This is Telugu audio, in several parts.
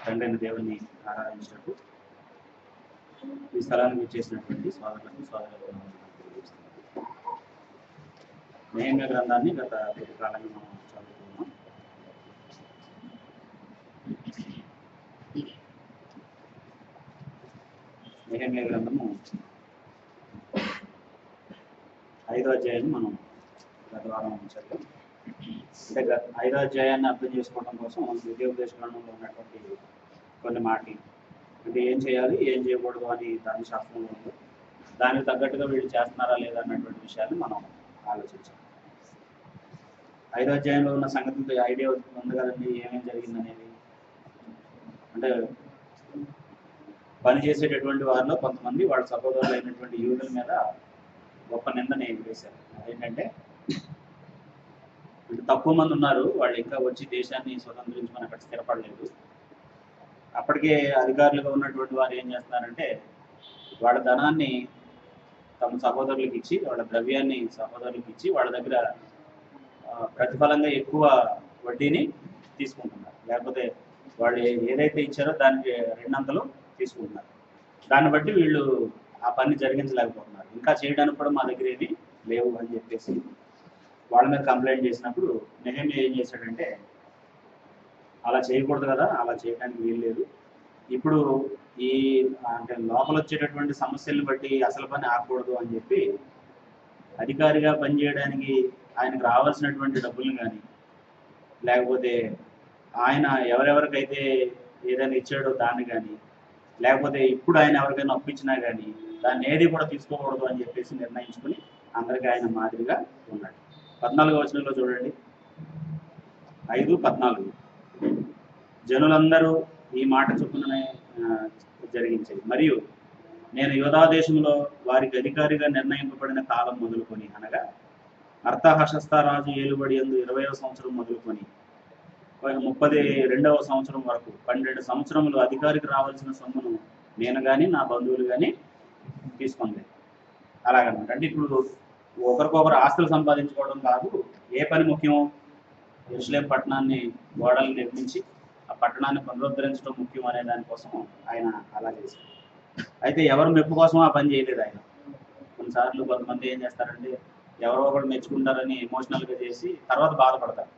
తండ్రిని దేవుని ఆరాధించినట్టు ఈ స్థలానికి చేసినటువంటి సోదరులకు తెలియజేస్తున్నాను. నెహెమ్యా గ్రంథాన్ని గత కొద్ది కాలంగా మనం చదువుతున్నాం. నెహెమ్యా గ్రంథము 5వ అధ్యాయాన్ని మనం గత వారం చదివాం. అంటే 5వ అధ్యాయాన్ని అర్థం చేసుకోవడం కోసం ద్వితీయోపదేశ గ్రంథంలో ఉన్నటువంటి కొన్ని మాటలు, అంటే ఏం చేయాలి ఏం చేయకూడదు అని ధర్మశాస్త్రంలో ఉంది, దానికి తగ్గట్టుగా వీళ్ళు చేస్తున్నారా లేదా అన్నటువంటి విషయాన్ని మనం ఆలోచించాలి. 5వ అధ్యాయంలో ఉన్న సంగతితో ఐడియా ఉంది కదండి, ఏమేమి జరిగిందనేది. అంటే పని చేసేటటువంటి వారిలో కొంతమంది వాళ్ళ సహోదరులు అయినటువంటి యూదుల మీద గొప్ప నిందని వేశారు. అదేంటంటే వీళ్ళు తక్కువ మంది ఉన్నారు, వాళ్ళు ఇంకా వచ్చి దేశాన్ని స్వతంత్రించుకొని అక్కడ స్థిరపడలేదు. అప్పటికే అధికారులుగా ఉన్నటువంటి వారు ఏం చేస్తున్నారంటే వాళ్ళ ధనాన్ని తమ సహోదరులకు ఇచ్చి, వాళ్ళ ద్రవ్యాన్ని సహోదరులకు ఇచ్చి వాళ్ళ దగ్గర ప్రతిఫలంగా ఎక్కువ వడ్డీని తీసుకుంటున్నారు. లేకపోతే వాళ్ళు ఏదైతే ఇచ్చారో దానికి 2 అంతలు తీసుకుంటున్నారు. దాన్ని బట్టి వీళ్ళు ఆ పని జరిగించలేకపోతున్నారు. ఇంకా చేయడానికి కూడా మా దగ్గర ఏమీ లేవు అని చెప్పేసి వాళ్ళ మీద కంప్లైంట్ చేసినప్పుడు నెహెమ్యా ఏం చేశాడంటే, అలా చేయకూడదు కదా, అలా చేయడానికి వీలు లేదు. ఇప్పుడు ఈ అంటే లోపల వచ్చేటటువంటి సమస్యలను బట్టి అసలు పని ఆగకూడదు అని చెప్పి అధికారిగా పనిచేయడానికి ఆయనకు రావాల్సినటువంటి డబ్బులు కానీ, లేకపోతే ఆయన ఎవరెవరికైతే ఏదైనా ఇచ్చాడో దాన్ని కానీ, లేకపోతే ఇప్పుడు ఆయన ఎవరికైనా అప్పించినా కానీ దాన్ని ఏది కూడా తీసుకోకూడదు అని చెప్పేసి నిర్ణయించుకుని అందరికీ ఆయన మాదిరిగా ఉన్నాడు. 14వ వచనంలో చూడండి, 5:14. జనులందరూ ఈ మాట చొప్పుననే జరిగించేది. మరియు నేను యూదా దేశంలో వారికి అధికారిగా నిర్ణయింపబడిన కాలం మొదలుకొని, అనగా అర్తహషస్త రాజు ఏలుబడి యందు 20వ సంవత్సరం మొదలుకొని 32వ సంవత్సరం వరకు 12 సంవత్సరములు అధికారికి రావాల్సిన సొమ్మును నేను కానీ నా బంధువులు కానీ తీసుకుంది. అలాగనమాట. అంటే ఇప్పుడు ఒకరికొకరు ఆస్తులు సంపాదించుకోవడం కాదు, ఏ పని ముఖ్యం, యెరూషలేం పట్టణాన్ని గోడలు నిర్మించి ఆ పట్టణాన్ని పునరుద్ధరించడం ముఖ్యం అనే దానికోసం ఆయన అలా చేశారు. అయితే ఎవరు మెప్పు కోసం ఆ పని చేయలేదు ఆయన. కొన్నిసార్లు కొంతమంది ఏం చేస్తారంటే ఎవరో ఒకరు మెచ్చుకుంటారని ఎమోషనల్గా చేసి తర్వాత బాధపడతారు.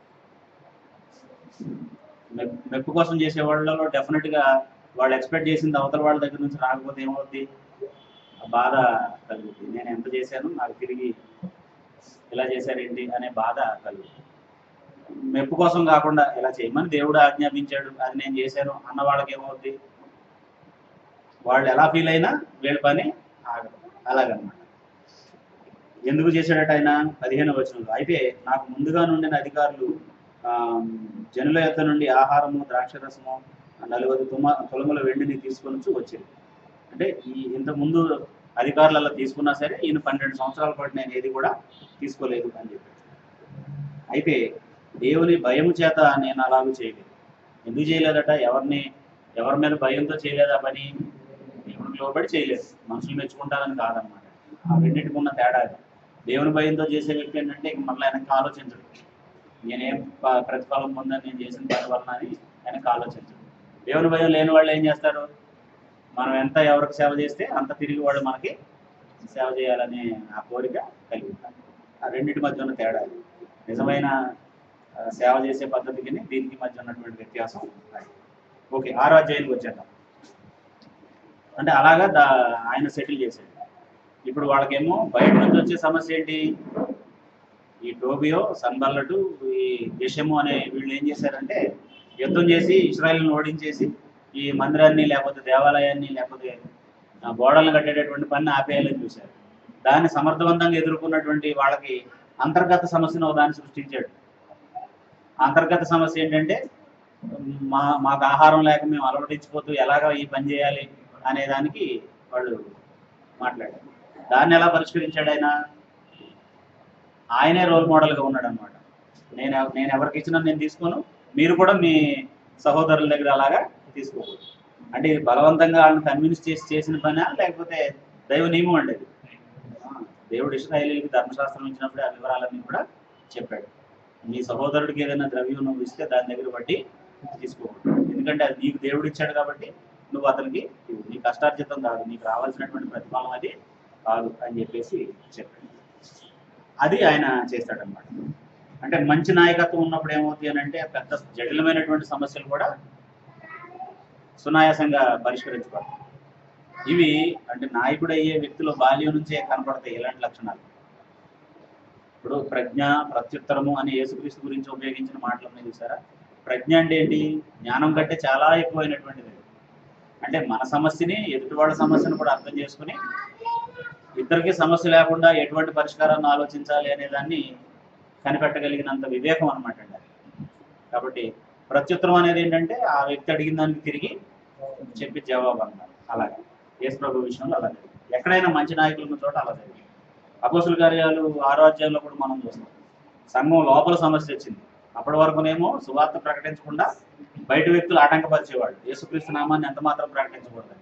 మెప్పు కోసం చేసే వాళ్ళలో డెఫినెట్గా వాళ్ళు ఎక్స్పెక్ట్ చేసింది అవతల వాళ్ళ దగ్గర నుంచి రాకపోతే ఏమవుద్ది, బాధ కలుగుతుంది. నేను ఎంత చేశాను, నాకు తిరిగి ఇలా చేశారేంటి అనే బాధ కలుగుతుంది. మెప్పు కోసం కాకుండా ఇలా చేయమని దేవుడు ఆజ్ఞాపించాడు, అది నేను చేశాను అన్న వాళ్ళకి ఏమవుద్ది, వాళ్ళు ఎలా ఫీల్ అయినా వీళ్ళ పని ఆగదు. అలాగనమాట. ఎందుకు చేశాడట ఆయన? 15వ వచనంలో, అయితే నాకు ముందుగా నుండిన అధికారులు జనుల యొద్ద నుండి ఆహారము, ద్రాక్షరసము, 40 తులముల వెండిని తీసుకొని వచ్చేది. అంటే ఇంతకుముందు అధికారులు అలా తీసుకున్నా సరే ఈయన 12 సంవత్సరాల పాటు నేను ఏది కూడా తీసుకోలేదు అని చెప్పారు. అయితే దేవుని భయము చేత నేను అలాగూ చేయలేదు. ఎందుకు చేయలేదట? ఎవరి మీద భయంతో చేయలేదు ఆ పని, దేవునికి లోబడి చేయలేదు. మనుషులు మెచ్చుకుంటారని కాదనమాట. ఆ రెండింటికి ఉన్న తేడా. దేవుని భయంతో చేసే వ్యక్తి ఏంటంటే మళ్ళీ ఆయనకు ఆలోచించడు, నేనేం ప్రతిఫలం పొందని నేను చేసిన పని వలన అని ఆయనకు ఆలోచించడు. దేవుని భయం లేని వాళ్ళు ఏం చేస్తారు, మనం ఎంత ఎవరికి సేవ చేస్తే అంత తిరిగి వాళ్ళు మనకి సేవ చేయాలనే ఆ కోరిక కలిగి ఉంటారు. ఆ రెండింటి మధ్య ఉన్న తేడా. నిజమైన సేవ చేసే పద్ధతికి దీనికి మధ్య ఉన్నటువంటి వ్యత్యాసం ఉంటాయి. ఓకే, 6వ అధ్యాయానికి వచ్చేద్దాం. అంటే అలాగా ఆయన సెటిల్ చేశాడు. ఇప్పుడు వాళ్ళకేమో బయట నుంచి వచ్చే సమస్య ఏంటి, ఈ టోబియో, సన్బల్లటు, ఈ యెషము అనే వీళ్ళు ఏం చేశారంటే యుద్ధం చేసి ఇశ్రాయేలును ఓడించేసి ఈ మందిరాన్ని లేకపోతే దేవాలయాన్ని లేకపోతే గోడలను కట్టేటటువంటి పని ఆపేయాలని చూశారు. దాన్ని సమర్థవంతంగా ఎదుర్కొన్నటువంటి వాళ్ళకి అంతర్గత సమస్యను దాన్ని సృష్టించాడు. అంతర్గత సమస్య ఏంటంటే మాకు ఆహారం లేక మేము అలవటించిపోతూ ఎలాగ ఈ పని చేయాలి అనే దానికి వాళ్ళు మాట్లాడారు. దాన్ని ఎలా పరిష్కరించాడు ఆయన? ఆయనే రోల్ మోడల్గా ఉన్నాడు అనమాట. నేను ఎవరికి ఇచ్చినా నేను తీసుకోను, మీరు కూడా మీ సహోదరుల దగ్గర అలాగా తీసుకోకూడదు. అంటే ఇది బలవంతంగా వాళ్ళని కన్విన్స్ చేసిన పనా, లేకపోతే దైవ నియమం అండి అది. దేవుడు ఇశ్రాయేలీయులకి ధర్మశాస్త్రం ఇచ్చినప్పుడే ఆ వివరాలన్నీ కూడా చెప్పాడు. నీ సహోదరుడికి ఏదైనా ద్రవ్యం నువ్వు ఇస్తే దాని దగ్గర బట్టి తీసుకోకూడదు. ఎందుకంటే అది నీకు దేవుడు ఇచ్చాడు కాబట్టి నువ్వు అతనికి ఇవ్వు. నీ కష్టార్జితం కాదు, నీకు రావాల్సినటువంటి ప్రతిఫలం అది కాదు అని చెప్పేసి చెప్పాడు. అది ఆయన చేస్తాడనమాట. అంటే మంచి నాయకత్వం ఉన్నప్పుడు ఏమవుతుంది అని అంటే పెద్ద జటిలమైనటువంటి సమస్యలు కూడా సునాయాసంగా పరిష్కరించబడతాయి. ఇవి అంటే నాయకుడు అయ్యే వ్యక్తిలో బాల్యం నుంచే కనపడతాయి ఇలాంటి లక్షణాలు. ఇప్పుడు ప్రజ్ఞ, ప్రత్యుత్తరము అని యేసుక్రీస్తు గురించి ఉపయోగించిన మాటలు ఉన్నాయి చూసారా. ప్రజ్ఞ అంటే ఏంటి? జ్ఞానం కంటే చాలా ఎక్కువైనటువంటిది. అంటే మన సమస్యని, ఎదుటి వాళ్ళ సమస్యను కూడా అర్థం చేసుకుని ఇద్దరికి సమస్య లేకుండా ఎటువంటి పరిష్కారాన్ని ఆలోచించాలి అనే దాన్ని కనిపెట్టగలిగినంత వివేకం అనమాట అండి. కాబట్టి ప్రత్యుత్తరం అనేది ఏంటంటే ఆ వ్యక్తి అడిగిన దానికి తిరిగి చెప్పి జవాబు అన్నారు. అలాగే యేసు ప్రభు విషయంలో అలాగే ఎక్కడైనా మంచి నాయకులు ఉన్న చోట అలా జరిగింది. అపోస్తుల కార్యాలు 6వ అధ్యాయంలో కూడా మనం చూస్తాం. సంఘం లోపల సమస్య వచ్చింది. అప్పటి వరకునేమో సువార్త ప్రకటించకుండా బయట వ్యక్తులు ఆటంకపరిచేవాళ్ళు, యేసుక్రీస్తు నామాన్ని ఎంత మాత్రం ప్రకటించకూడదు.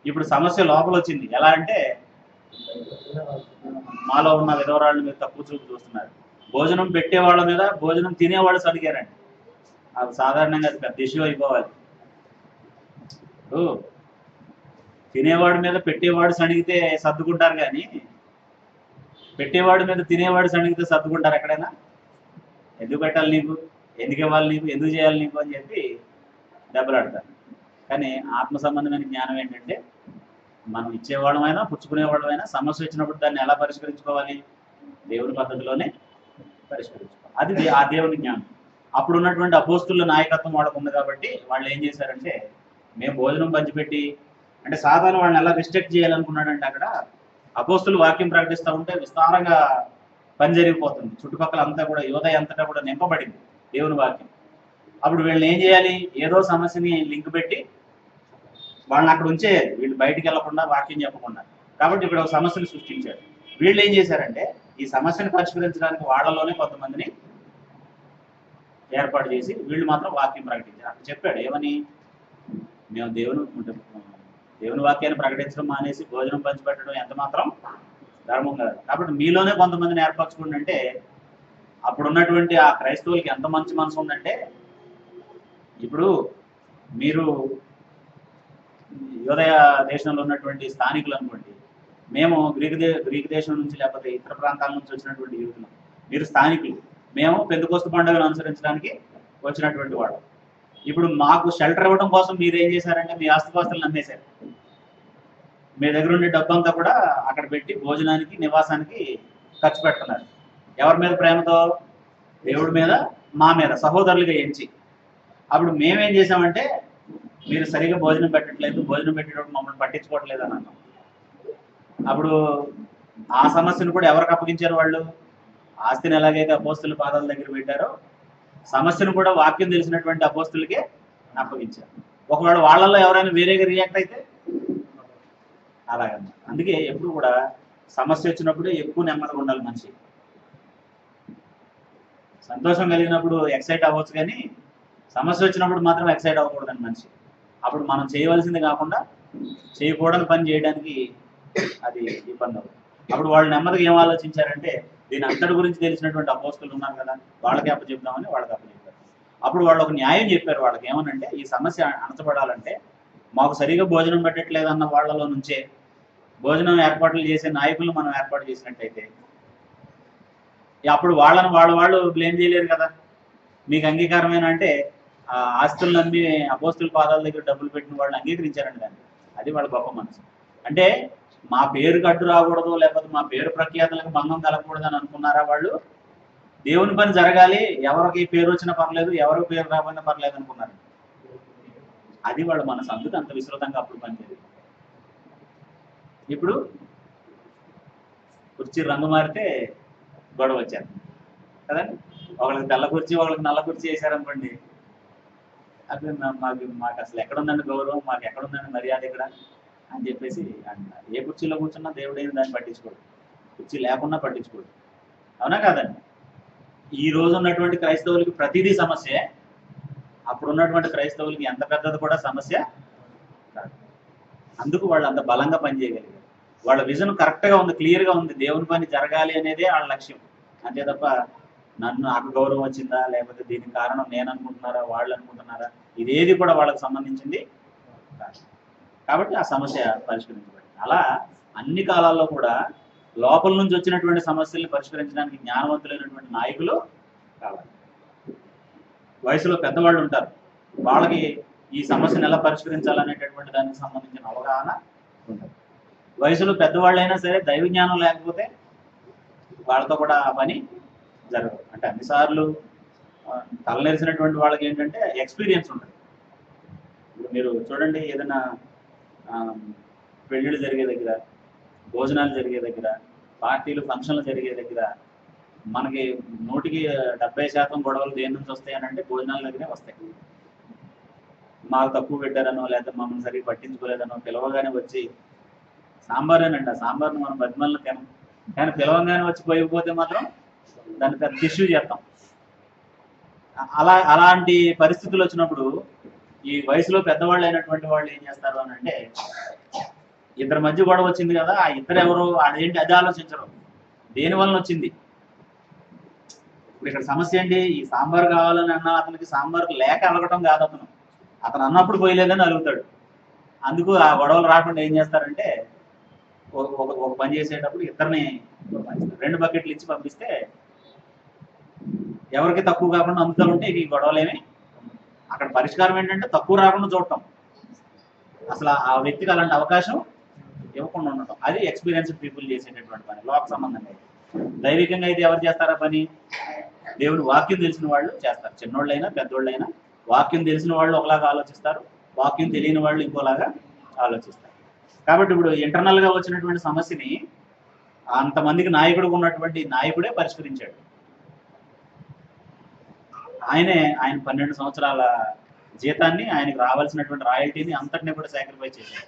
ఇప్పుడు సమస్య లోపల వచ్చింది. ఎలా అంటే మాలో ఉన్న విధవరాళ్ళ మీద తక్కువ చూపు చూస్తున్నారు. భోజనం పెట్టేవాళ్ళ మీద భోజనం తినేవాళ్ళు సడిగారండి. అది సాధారణంగా అది పెద్ద ఇష్యూ అయిపోవాలి. తినేవాడి మీద పెట్టేవాడు సణిగితే సర్దుకుంటారు, కానీ పెట్టేవాడి మీద తినేవాడు సణిగితే సర్దుకుంటారు ఎక్కడైనా? ఎందుకు పెట్టాలి నీకు, ఎందుకు ఇవ్వాలి నీకు, ఎందుకు చేయాలి నీకు అని చెప్పి దెబ్బలాడతారు. కానీ ఆత్మ సంబంధమైన జ్ఞానం ఏంటంటే మనం ఇచ్చేవాళ్ళమైనా పుచ్చుకునేవాళ్ళమైనా సమస్య వచ్చినప్పుడు దాన్ని ఎలా పరిష్కరించుకోవాలి? దేవుని పద్ధతిలోనే పరిష్కరించుకోవాలి. అది ఆ దేవుని జ్ఞానం. అప్పుడు ఉన్నటువంటి అపోస్తుల నాయకత్వం వాళ్ళకు ఉంది కాబట్టి వాళ్ళు ఏం చేశారంటే, మేము భోజనం పంచిపెట్టి, అంటే సాధారణ వాళ్ళని ఎలా రిస్ట్రిక్ట్ చేయాలనుకున్నాడంటే అక్కడ అపోస్తులు వాక్యం ప్రకటిస్తూ ఉంటే విస్తారంగా పని జరిగిపోతుంది. చుట్టుపక్కల అంతా కూడా యోదయ అంతటా కూడా నింపబడింది దేవుని వాక్యం. అప్పుడు వీళ్ళని ఏం చేయాలి? ఏదో సమస్యని లింక్ పెట్టి వాళ్ళని అక్కడ ఉంచే, వీళ్ళు బయటికి వెళ్లకుండా వాక్యం చెప్పకుండా. కాబట్టి ఇక్కడ ఒక సమస్యను సృష్టించారు. వీళ్ళు ఏం చేశారంటే ఈ సమస్యను పరిష్కరించడానికి వాళ్ళలోనే కొంతమందిని ఏర్పాటు చేసి వీళ్ళు మాత్రం వాక్యం ప్రకటించారు. అక్కడ చెప్పాడు ఏమని? మేము దేవుని వాక్యాన్ని ప్రకటించడం మానేసి భోజనం పంచిపెట్టడం ఎంత మాత్రం ధర్మం కాదు. కాబట్టి మీలోనే కొంతమందిని ఏర్పరచుకోండి అంటే అప్పుడున్నటువంటి ఆ క్రైస్తవులకి ఎంత మంచి మనసు ఉందంటే, ఇప్పుడు మీరు యోదయ దేశంలో ఉన్నటువంటి స్థానికులు అనుకోండి, మేము గ్రీకు దేశం నుంచి లేకపోతే ఇతర ప్రాంతాల నుంచి వచ్చినటువంటి యూతులు, మీరు స్థానికులు, మేము పెంతెకోస్తు పండుగను అనుసరించడానికి వచ్చినటువంటి వాళ్ళు. ఇప్పుడు మాకు షెల్టర్ ఇవ్వడం కోసం మీరు ఏం చేశారంటే మీ ఆస్తిపాస్తులను అమ్మేశారు. మీ దగ్గర ఉండే డబ్బంతా కూడా అక్కడ పెట్టి భోజనానికి, నివాసానికి ఖర్చు పెడుతున్నారు. ఎవరి మీద ప్రేమతో? దేవుడి మీద, మా మీద, సహోదరులుగా ఎంచి. అప్పుడు మేమేం చేసామంటే మీరు సరిగా భోజనం పెట్టట్లేదు, భోజనం పెట్టేటప్పుడు మమ్మల్ని పట్టించుకోవట్లేదు అని అన్నాం. అప్పుడు ఆ సమస్యను కూడా ఎవరికి అప్పగించారు? వాళ్ళు ఆస్తిని ఎలాగైతే అపోస్తుల పాదాల దగ్గర పెట్టారో సమస్యను కూడా వాక్యం తెలిసినటువంటి అపోస్తులకే అప్పగించారు. ఒకవేళ వాళ్ళల్లో ఎవరైనా వేరేగా రియాక్ట్ అయితే అలాగన్నమాట. అందుకే ఎప్పుడు కూడా సమస్య వచ్చినప్పుడు ఎక్కువ నెమ్మదిగా ఉండాలి మనిషి. సంతోషం కలిగినప్పుడు ఎక్సైట్ అవ్వచ్చు, కానీ సమస్య వచ్చినప్పుడు మాత్రం ఎక్సైట్ అవ్వకూడదని మనిషి. అప్పుడు మనం చేయవలసింది కాకుండా చేయకూడని పని చేయడానికి అది ఇబ్బంది అవుతుంది. అప్పుడు వాళ్ళు నెమ్మదిగా ఏం ఆలోచించారంటే దీని అంతటి గురించి తెలిసినటువంటి అపోస్తులు ఉన్నారు కదా, వాళ్ళకి అప్పచెప్దామని వాళ్ళకి అప్పచెప్పారు. అప్పుడు వాళ్ళు ఒక న్యాయం చెప్పారు. వాళ్ళకి ఏమనంటే ఈ సమస్య అణచబడాలంటే మాకు సరిగా భోజనం పెట్టట్లేదన్న వాళ్ళలో నుంచే భోజనం ఏర్పాట్లు చేసే నాయకులు మనం ఏర్పాటు చేసినట్టయితే అప్పుడు వాళ్ళు బ్లేమ్ చేయలేరు కదా. మీకు అంగీకారమైన అంటే ఆ ఆస్తులను అమ్మి అపోస్తుల పాదాల దగ్గర డబ్బులు పెట్టిన వాళ్ళు అంగీకరించారండి దాన్ని. అది వాళ్ళ గొప్ప మనసు. అంటే మా పేరుకి అడ్డు రాకూడదు, లేకపోతే మా పేరు ప్రఖ్యాతులకు భంగం కలగకూడదు అని అనుకున్నారా వాళ్ళు? దేవుని పని జరగాలి, ఎవరికి పేరు వచ్చినా పర్లేదు, ఎవరికి పేరు రాకపోయినా పర్లేదు అనుకున్నారు. అది వాళ్ళ మనసు. అందుకు అంత విస్తృతంగా అప్పుడు పనిచేయదు. ఇప్పుడు కుర్చీ రంగు మారితే గొడవ వచ్చారు కదండి. ఒకళ్ళకి తెల్ల కుర్చీ, ఒకళ్ళకి నల్ల కుర్చీ వేశారనుకోండి, అది మాకు అసలు ఎక్కడుందండి గౌరవం, మాకు ఎక్కడుందండి మర్యాద ఇక్కడ అని చెప్పేసి అంటారు. ఏ కుర్చీలో కూర్చున్నా దేవుడు ఏమి దాన్ని పట్టించుకోడు, కుర్చీ లేకున్నా పట్టించుకోడు. అవునా కాదండి? ఈ రోజు ఉన్నటువంటి క్రైస్తవులకి ప్రతిదీ సమస్య, అప్పుడు ఉన్నటువంటి క్రైస్తవులకి ఎంత పెద్దది కూడా సమస్య కాదు. అందుకు వాళ్ళు అంత బలంగా పనిచేయగలిగారు. వాళ్ళ విజన్ కరెక్ట్గా ఉంది, క్లియర్గా ఉంది. దేవుని పని జరగాలి అనేదే వాళ్ళ లక్ష్యం. అంతే తప్ప నాకు గౌరవం వచ్చిందా, లేకపోతే దీనికి కారణం నేను అనుకుంటున్నారా, వాళ్ళు అనుకుంటున్నారా, ఇదేది కూడా వాళ్ళకి సంబంధించింది కాదు. కాబట్టి ఆ సమస్య పరిష్కరించబడింది. అలా అన్ని కాలాల్లో కూడా లోపల నుంచి వచ్చినటువంటి సమస్యల్ని పరిష్కరించడానికి జ్ఞానవంతులైనటువంటి నాయకులు కావాలి. వయసులో పెద్దవాళ్ళు ఉంటారు, వాళ్ళకి ఈ సమస్యను ఎలా పరిష్కరించాలనేటటువంటి దానికి సంబంధించిన అవగాహన ఉంటుంది. వయసులో పెద్దవాళ్ళైనా సరే దైవ జ్ఞానం లేకపోతే వాళ్ళతో కూడా ఆ పని జరగదు. అంటే అన్నిసార్లు తలనేసినటువంటి వాళ్ళకి ఏంటంటే ఎక్స్పీరియన్స్ ఉంటుంది. ఇప్పుడు మీరు చూడండి, ఏదైనా పెళ్ళిళ్ళు జరిగే దగ్గర, భోజనాలు జరిగే దగ్గర, పార్టీలు ఫంక్షన్లు జరిగే దగ్గర మనకి 170% గొడవలు దేని నుంచి వస్తాయి అని అంటే భోజనాల దగ్గరే వస్తాయి. మాకు తక్కువ పెట్టారనో, లేకపోతే మమ్మల్ని సరిగ్గా పట్టించుకోలేదనో, పిలవగానే వచ్చి సాంబారేనండి, ఆ సాంబార్ను మనం బతిమల్ని తినం, కానీ పిలవగానే వచ్చి పోయిపోతే మాత్రం దాన్ని పెద్ద ఇష్యూ చేస్తాం. అలాంటి పరిస్థితులు వచ్చినప్పుడు ఈ వయసులో పెద్దవాళ్ళు అయినటువంటి వాళ్ళు ఏం చేస్తారు అని అంటే, ఇద్దరి మధ్య గొడవ వచ్చింది కదా, ఆ ఇద్దరు ఎవరు అదేంటి అది ఆలోచించరు, దేని వలన వచ్చింది. ఇప్పుడు ఇక్కడ సమస్య ఏంటి, ఈ సాంబార్ కావాలని అన్న అతనికి సాంబార్ లేక అలగటం కాదు, అతను అన్నప్పుడు పోయలేదని అలుగుతాడు. అందుకు ఆ గొడవలు రాకుండా ఏం చేస్తారంటే, ఒక పని చేసేటప్పుడు ఇద్దరిని 2 బకెట్లు ఇచ్చి పంపిస్తే ఎవరికి తక్కువ కాకుండా అందుతలు ఉంటే ఈ గొడవలేమి. అక్కడ పరిష్కారం ఏంటంటే తక్కువ రాకుండా చూడటం, అసలు ఆ వ్యక్తికి అలాంటి అవకాశం ఇవ్వకుండా ఉండటం. అది ఎక్స్పీరియన్స్ పీపుల్ చేసేటటువంటి పని. లోక సంబంధంగా అయితే, దైవికంగా అయితే ఎవరు చేస్తారా పని, దేవుని వాక్యం తెలిసిన వాళ్ళు చేస్తారు. చిన్నోళ్ళైనా పెద్దోళ్ళైనా వాక్యం తెలిసిన వాళ్ళు ఒకలాగా ఆలోచిస్తారు, వాక్యం తెలియని వాళ్ళు ఇంకోలాగా ఆలోచిస్తారు. కాబట్టి ఇప్పుడు ఇంటర్నల్గా వచ్చినటువంటి సమస్యని అంతమందికి నాయకుడు ఉన్నటువంటి నాయకుడే పరిష్కరించాడు. ఆయన 12 సంవత్సరాల జీతాన్ని, ఆయనకు రావాల్సినటువంటి రాయల్టీని అంతటినీ కూడా సాక్రిఫైస్ చేశాడు.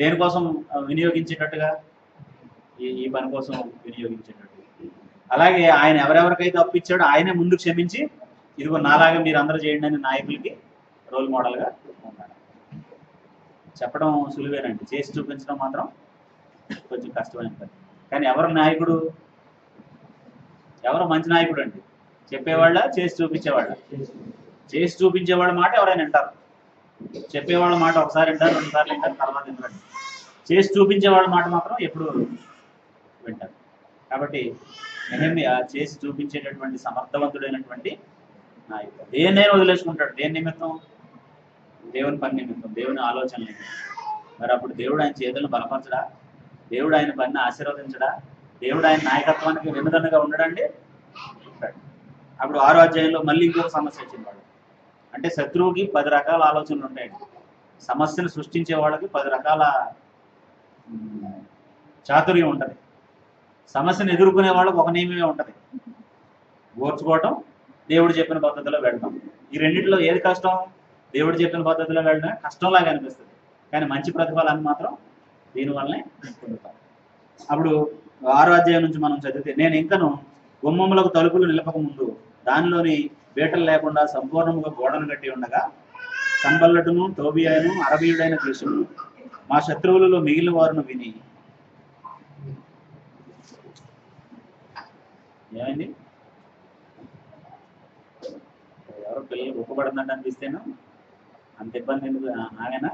దేనికోసం వినియోగించేటట్టుగా, ఈ పని కోసం వినియోగించేటట్టుగా. అలాగే ఆయన ఎవరెవరికైతే అప్పిచ్చాడో ఆయనే ముందు క్షమించి, ఇదిగో నాలాగా మీరు అందరూ చేయండి అని నాయకులకి రోల్ మోడల్గా ఉన్నాడు. చెప్పడం సులువేనండి, చేసి చూపించడం మాత్రం కొంచెం కష్టమైన పని. కానీ ఎవరు నాయకుడు, ఎవరు మంచి నాయకుడు అండి, చెప్పేవాళ్ళ చేసి చూపించేవాళ్ళ? చేసి చూపించేవాళ్ళ మాట ఎవరైనా వింటారు, చెప్పేవాళ్ళ మాట ఒకసారి వింటారు, 2 సార్లు వింటారు, తర్వాత వింటారు. చేసి చూపించేవాళ్ళ మాట మాత్రం ఎప్పుడు వింటారు. కాబట్టి నెహెమ్యా చేసి చూపించేటటువంటి సమర్థవంతుడైనటువంటి నాయకుడు. దేన్నైనా వదిలేసుకుంటాడు, దేని నిమిత్తం, దేవుని పని నిమిత్తం, దేవుని ఆలోచన నిమిత్తం. మరి అప్పుడు దేవుడు ఆయన చేతులను బలపరచడా, దేవుడు ఆయన పనిని ఆశీర్వదించడా, దేవుడు ఆయన నాయకత్వానికి వెన్నుదన్నుగా ఉండడండి. అప్పుడు 6వ అధ్యాయంలో మళ్ళీ ఇంకొక సమస్య వచ్చింది వాళ్ళు. అంటే శత్రువుకి 10 రకాల ఆలోచనలు ఉంటాయండి. సమస్యను సృష్టించే వాళ్ళకి 10 రకాల చాతుర్యం ఉంటుంది. సమస్యను ఎదుర్కొనే వాళ్ళకి ఒక నియమమే ఉంటుంది, ఓర్చుకోవటం, దేవుడు చెప్పిన పద్ధతిలో వెళ్ళడం. ఈ రెండింటిలో ఏది కష్టం? దేవుడు చెప్పిన పద్ధతిలో వెళ్ళడమే కష్టంలాగా అనిపిస్తుంది, కానీ మంచి ప్రతిఫలాన్ని మాత్రం దీనివల్లనే పొందుతాం. అప్పుడు 6వ అధ్యాయం నుంచి మనం చదివితే, నేను ఇంకను గుమ్మములకు తలుపులు నిలపక ముందు దానిలోని బీటలు లేకుండా సంపూర్ణంగా గోడను కట్టి ఉండగా సంబల్లటును, టోబియాను, అరబీయుడైన కృష్ణుడు మా శత్రువులలో మిగిలిన వారును విని, ఏమైంది, ఎవరో పిల్లలు గొప్పపడుతుందంటే అనిపిస్తేను అంత ఇబ్బంది ఎందుకు? ఆయన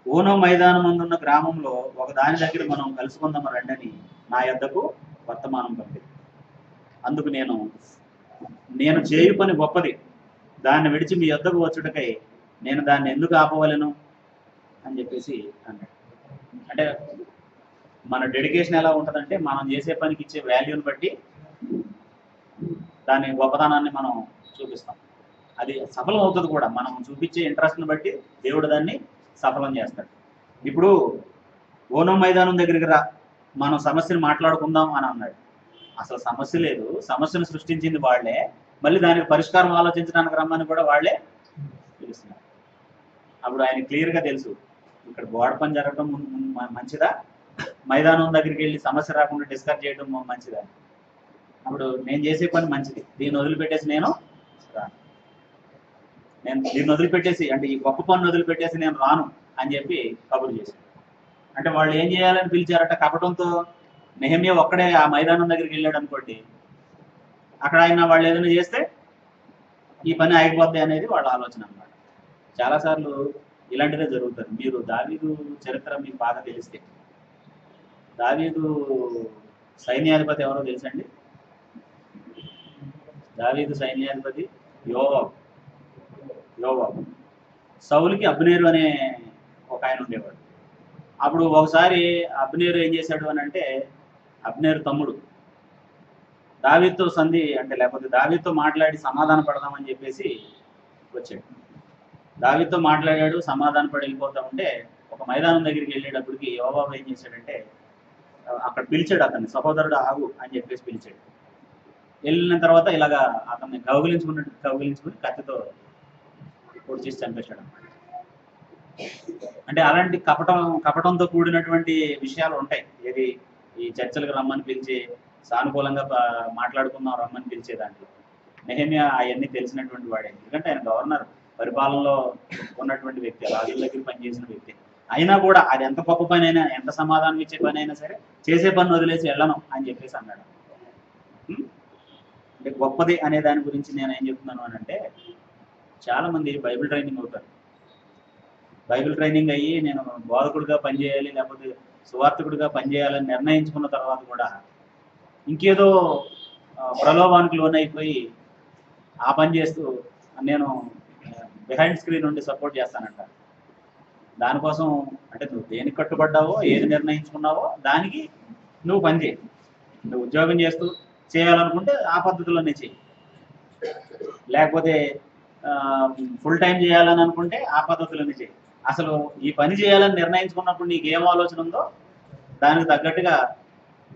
ఓనో మైదానం అందున్న గ్రామంలో ఒక దాని దగ్గర మనం కలుసుకుందాం రండని నా యొద్దకు వర్తమానం పంపింది. అందుకు నేను చేయు పని గొప్పది, దాన్ని విడిచి మీ యొద్దకు వచ్చుటకై నేను దాన్ని ఎందుకు ఆపవలను అని చెప్పేసి అన్నాడు. అంటే మన డెడికేషన్ ఎలా ఉంటుందంటే, మనం చేసే పనికి ఇచ్చే వాల్యూని బట్టి దాని గొప్పతనాన్ని మనం చూపిస్తాం. అది సఫలం అవుతుంది కూడా, మనం చూపించే ఇంట్రెస్ట్ని బట్టి దేవుడు దాన్ని సఫలం చేస్తాడు. ఇప్పుడు ఓనో మైదానం దగ్గరికి రా, మనం సమస్యను మాట్లాడుకుందాం అని అన్నాడు. అసలు సమస్య లేదు, సమస్యను సృష్టించింది వాళ్ళే, మళ్ళీ దానికి పరిష్కారం ఆలోచించడానికి రమ్మని కూడా వాళ్ళే పిలుస్తున్నారు. అప్పుడు ఆయన క్లియర్గా తెలుసు, ఇక్కడ గోడ పని జరగడం మంచిదా, మైదానం దగ్గరికి వెళ్ళి సమస్య రాకుండా డిస్కస్ చేయడం మంచిదా? అప్పుడు నేను చేసే పని మంచిది, దీన్ని వదిలిపెట్టేసి నేను దీన్ని వదిలిపెట్టేసి, అంటే ఈ గొప్ప పని వదిలిపెట్టేసి నేను రాను అని చెప్పి కబురు చేశాను. అంటే వాళ్ళు ఏం చేయాలని పిలిచారట? కపటంతో నెహెమ్యా ఒక్కడే ఆ మైదానం దగ్గరికి వెళ్ళాడు అనుకోండి, అక్కడ ఆయన వాళ్ళు ఏదైనా చేస్తే ఈ పని ఆగిపోద్ది అనేది వాళ్ళ ఆలోచన అన్నమాట. చాలాసార్లు ఇలాంటిదే జరుగుతుంది. మీరు దావీదు చరిత్ర మీకు బాగా తెలిస్తే, దావీదు సైన్యాధిపతి ఎవరో తెలుసండి? దావీదు సైన్యాధిపతి యోవాబు. యోవాబు. సౌలుకి అబ్నేరు అనే ఒక ఆయన ఉండేవాడు. అప్పుడు ఒకసారి అబ్నేరు ఏం చేశాడు అని అంటే, అబ్నేరు తమ్ముడు దావీదుతో సంధి అంటే లేకపోతే దావీదుతో మాట్లాడి సమాధాన పడదామని చెప్పేసి వచ్చాడు. దావీదుతో మాట్లాడాడు, సమాధాన పడి వెళ్ళిపోతా ఉంటే ఒక మైదానం దగ్గరికి వెళ్ళేటప్పటికి యోవాబు ఏం చేశాడంటే అక్కడ పిలిచాడు, అతన్ని సహోదరుడు ఆగు అని చెప్పేసి పిలిచాడు. వెళ్ళిన తర్వాత ఇలాగా అతన్ని కౌగిలించుకుని కత్తితో పొడి చేసి చంపేశాడు అన్నమాట. అంటే అలాంటి కపటంతో కూడినటువంటి విషయాలు ఉంటాయి. ఏది ఈ చర్చలకు రమ్మని పిలిచి సానుకూలంగా మాట్లాడుకుందాం రమ్మని పిలిచే దాంట్లో నెహెమ్యా అవన్నీ తెలిసినటువంటి వాడే. ఎందుకంటే ఆయన గవర్నర్ పరిపాలనలో ఉన్నటువంటి వ్యక్తి, రాజుల దగ్గర పనిచేసిన వ్యక్తి. అయినా కూడా అది ఎంత గొప్ప పని అయినా, ఎంత సమాధానం ఇచ్చే పని అయినా సరే చేసే పని వదిలేసి వెళ్ళను అని చెప్పేసి అన్నాడు. అంటే గొప్పది అనే దాని గురించి నేను ఏం చెప్తున్నాను అని అంటే, చాలా మంది బైబిల్ ట్రైనింగ్ అవుతారు. బైబిల్ ట్రైనింగ్ అయ్యి నేను బోధకుడిగా పనిచేయాలి లేకపోతే సువార్థకుడిగా పనిచేయాలని నిర్ణయించుకున్న తర్వాత కూడా ఇంకేదో ప్రలోభానికి లోనైపోయి ఆ పని చేస్తూ నేను బిహైండ్ స్క్రీన్ నుండి సపోర్ట్ చేస్తానంట. దానికోసం అంటే నువ్వు దేనికి కట్టుబడ్డావో, ఏది నిర్ణయించుకున్నావో దానికి నువ్వు పని చేయి. నువ్వు ఉద్యోగం చేస్తూ చేయాలనుకుంటే ఆ పద్ధతిలోనే చేయి, లేకపోతే ఫుల్ టైం చేయాలని అనుకుంటే ఆ పద్ధతిలోనే చేయి. అసలు ఈ పని చేయాలని నిర్ణయించుకున్నప్పుడు నీకు ఏం ఆలోచన ఉందో దానికి తగ్గట్టుగా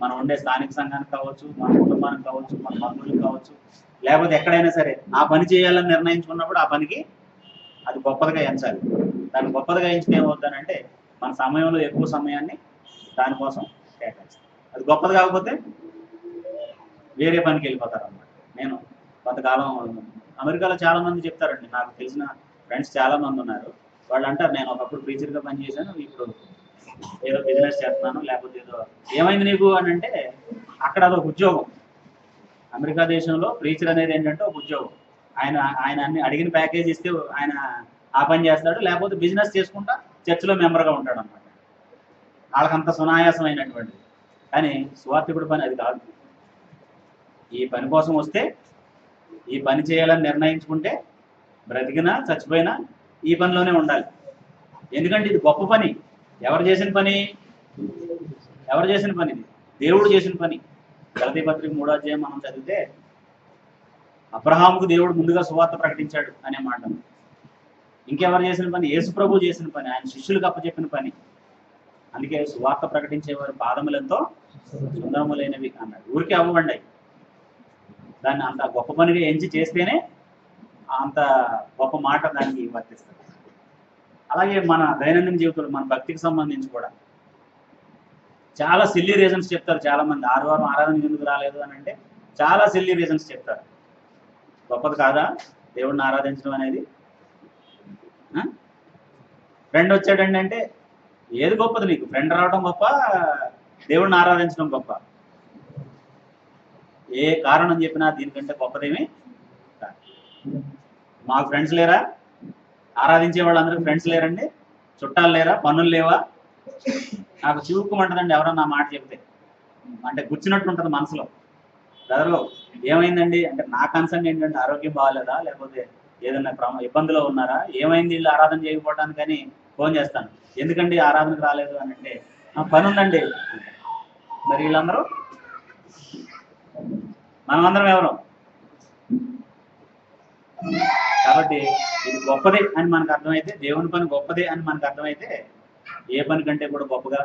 మనం ఉండే స్థానిక సంఘానికి కావచ్చు, మన కుటుంబానికి కావచ్చు, మన బంధువులకు కావచ్చు, లేకపోతే ఎక్కడైనా సరే ఆ పని చేయాలని నిర్ణయించుకున్నప్పుడు ఆ పనికి అది గొప్పదిగా ఎంచాలి. దాన్ని గొప్పదిగా ఎంచితే ఏమవుతానంటే మన సమయంలో ఎక్కువ సమయాన్ని దానికోసం కేటాయిస్తాం. అది గొప్పది కాకపోతే వేరే పనికి వెళ్ళిపోతారు అన్నమాట. నేను కొంతకాలం అమెరికాలో చాలా మంది చెప్తారండి, నాకు తెలిసిన ఫ్రెండ్స్ చాలా మంది ఉన్నారు. వాళ్ళు అంటారు, నేను ఒకప్పుడు ప్రీచర్గా పనిచేశాను, ఇప్పుడు ఏదో బిజినెస్ చేస్తున్నాను, లేకపోతే ఏదో. ఏమైంది నీకు అని అంటే, అక్కడ అదొక ఉద్యోగం. అమెరికా దేశంలో ప్రీచర్ అనేది ఏంటంటే ఒక ఉద్యోగం. ఆయన అన్ని అడిగిన ప్యాకేజ్ ఇస్తే ఆయన ఆ పని చేస్తాడు, లేకపోతే బిజినెస్ చేసుకుంటా చర్చిలో మెంబర్గా ఉంటాడు అన్నమాట. వాళ్ళకంత సునాయాసమైనటువంటిది. కానీ సువార్థకుడి పని అది కాదు. ఈ పని కోసం వస్తే, ఈ పని చేయాలని నిర్ణయించుకుంటే బ్రతికినా చచ్చిపోయినా ఈ పనిలోనే ఉండాలి. ఎందుకంటే ఇది గొప్ప పని. ఎవరు చేసిన పని? ఎవరు చేసిన పని? ఇది దేవుడు చేసిన పని. గలతీ పత్రిక 3వ అధ్యాయం మనం చదివితే అబ్రహాముకు దేవుడు ముందుగా సువార్త ప్రకటించాడు అనే మాట. ఇంకెవరు చేసిన పని? యేసు ప్రభు చేసిన పని, ఆయన శిష్యులకు అప్పచెప్పిన పని. అందుకే సువార్త ప్రకటించేవారు పాదములెంతో సుందరములైనవి అన్నాడు. ఊరికే అవ్వండి, దాన్ని అంత గొప్ప పనిగా ఎంచి చేస్తేనే అంత గొప్ప మాట దానికి వర్తిస్తుంది. అలాగే మన దైనందిన జీవితంలో మన భక్తికి సంబంధించి కూడా చాలా సిల్లీ రీజన్స్ చెప్తారు చాలా మంది. ఆదివారం ఆరాధన ఎందుకు రాలేదు అని అంటే చాలా సిల్లీ రీజన్స్ చెప్తారు. గొప్పది కాదా దేవుడిని ఆరాధించడం అనేది? ఫ్రెండ్ వచ్చాడండి అంటే ఏది గొప్పది నీకు? ఫ్రెండ్ రావడం గొప్ప, దేవుడిని ఆరాధించడం గొప్ప? ఏ కారణం చెప్పినా దీనికంటే గొప్పదేమీ కాదు. మాకు ఫ్రెండ్స్ లేరా? ఆరాధించే వాళ్ళందరికీ ఫ్రెండ్స్ లేరండి? చుట్టాలు లేరా? పనులు లేవా? నాకు చివుక్కుమంటుందండి ఎవరన్నా మాట చెప్తే. అంటే గుచ్చినట్టు ఉంటుంది మనసులో. బ్రదరు ఏమైందండి అంటే నా కన్సర్న్ ఏంటంటే ఆరోగ్యం బాగాలేదా, లేకపోతే ఏదైనా ఇబ్బందిలో ఉన్నారా, ఏమైంది వీళ్ళు ఆరాధన చేయకపోవడానికి అని ఫోన్ చేస్తాను. ఎందుకండి ఆరాధనకు రాలేదు అని అంటే పని ఉందండి. మరి వీళ్ళందరూ మనమందరం ఎవరు? కాబట్టి ఇది గొప్పది అని మనకు అర్థమైతే, దేవుని పని గొప్పది అని మనకు అర్థమైతే ఏ పని కంటే కూడా గొప్పగా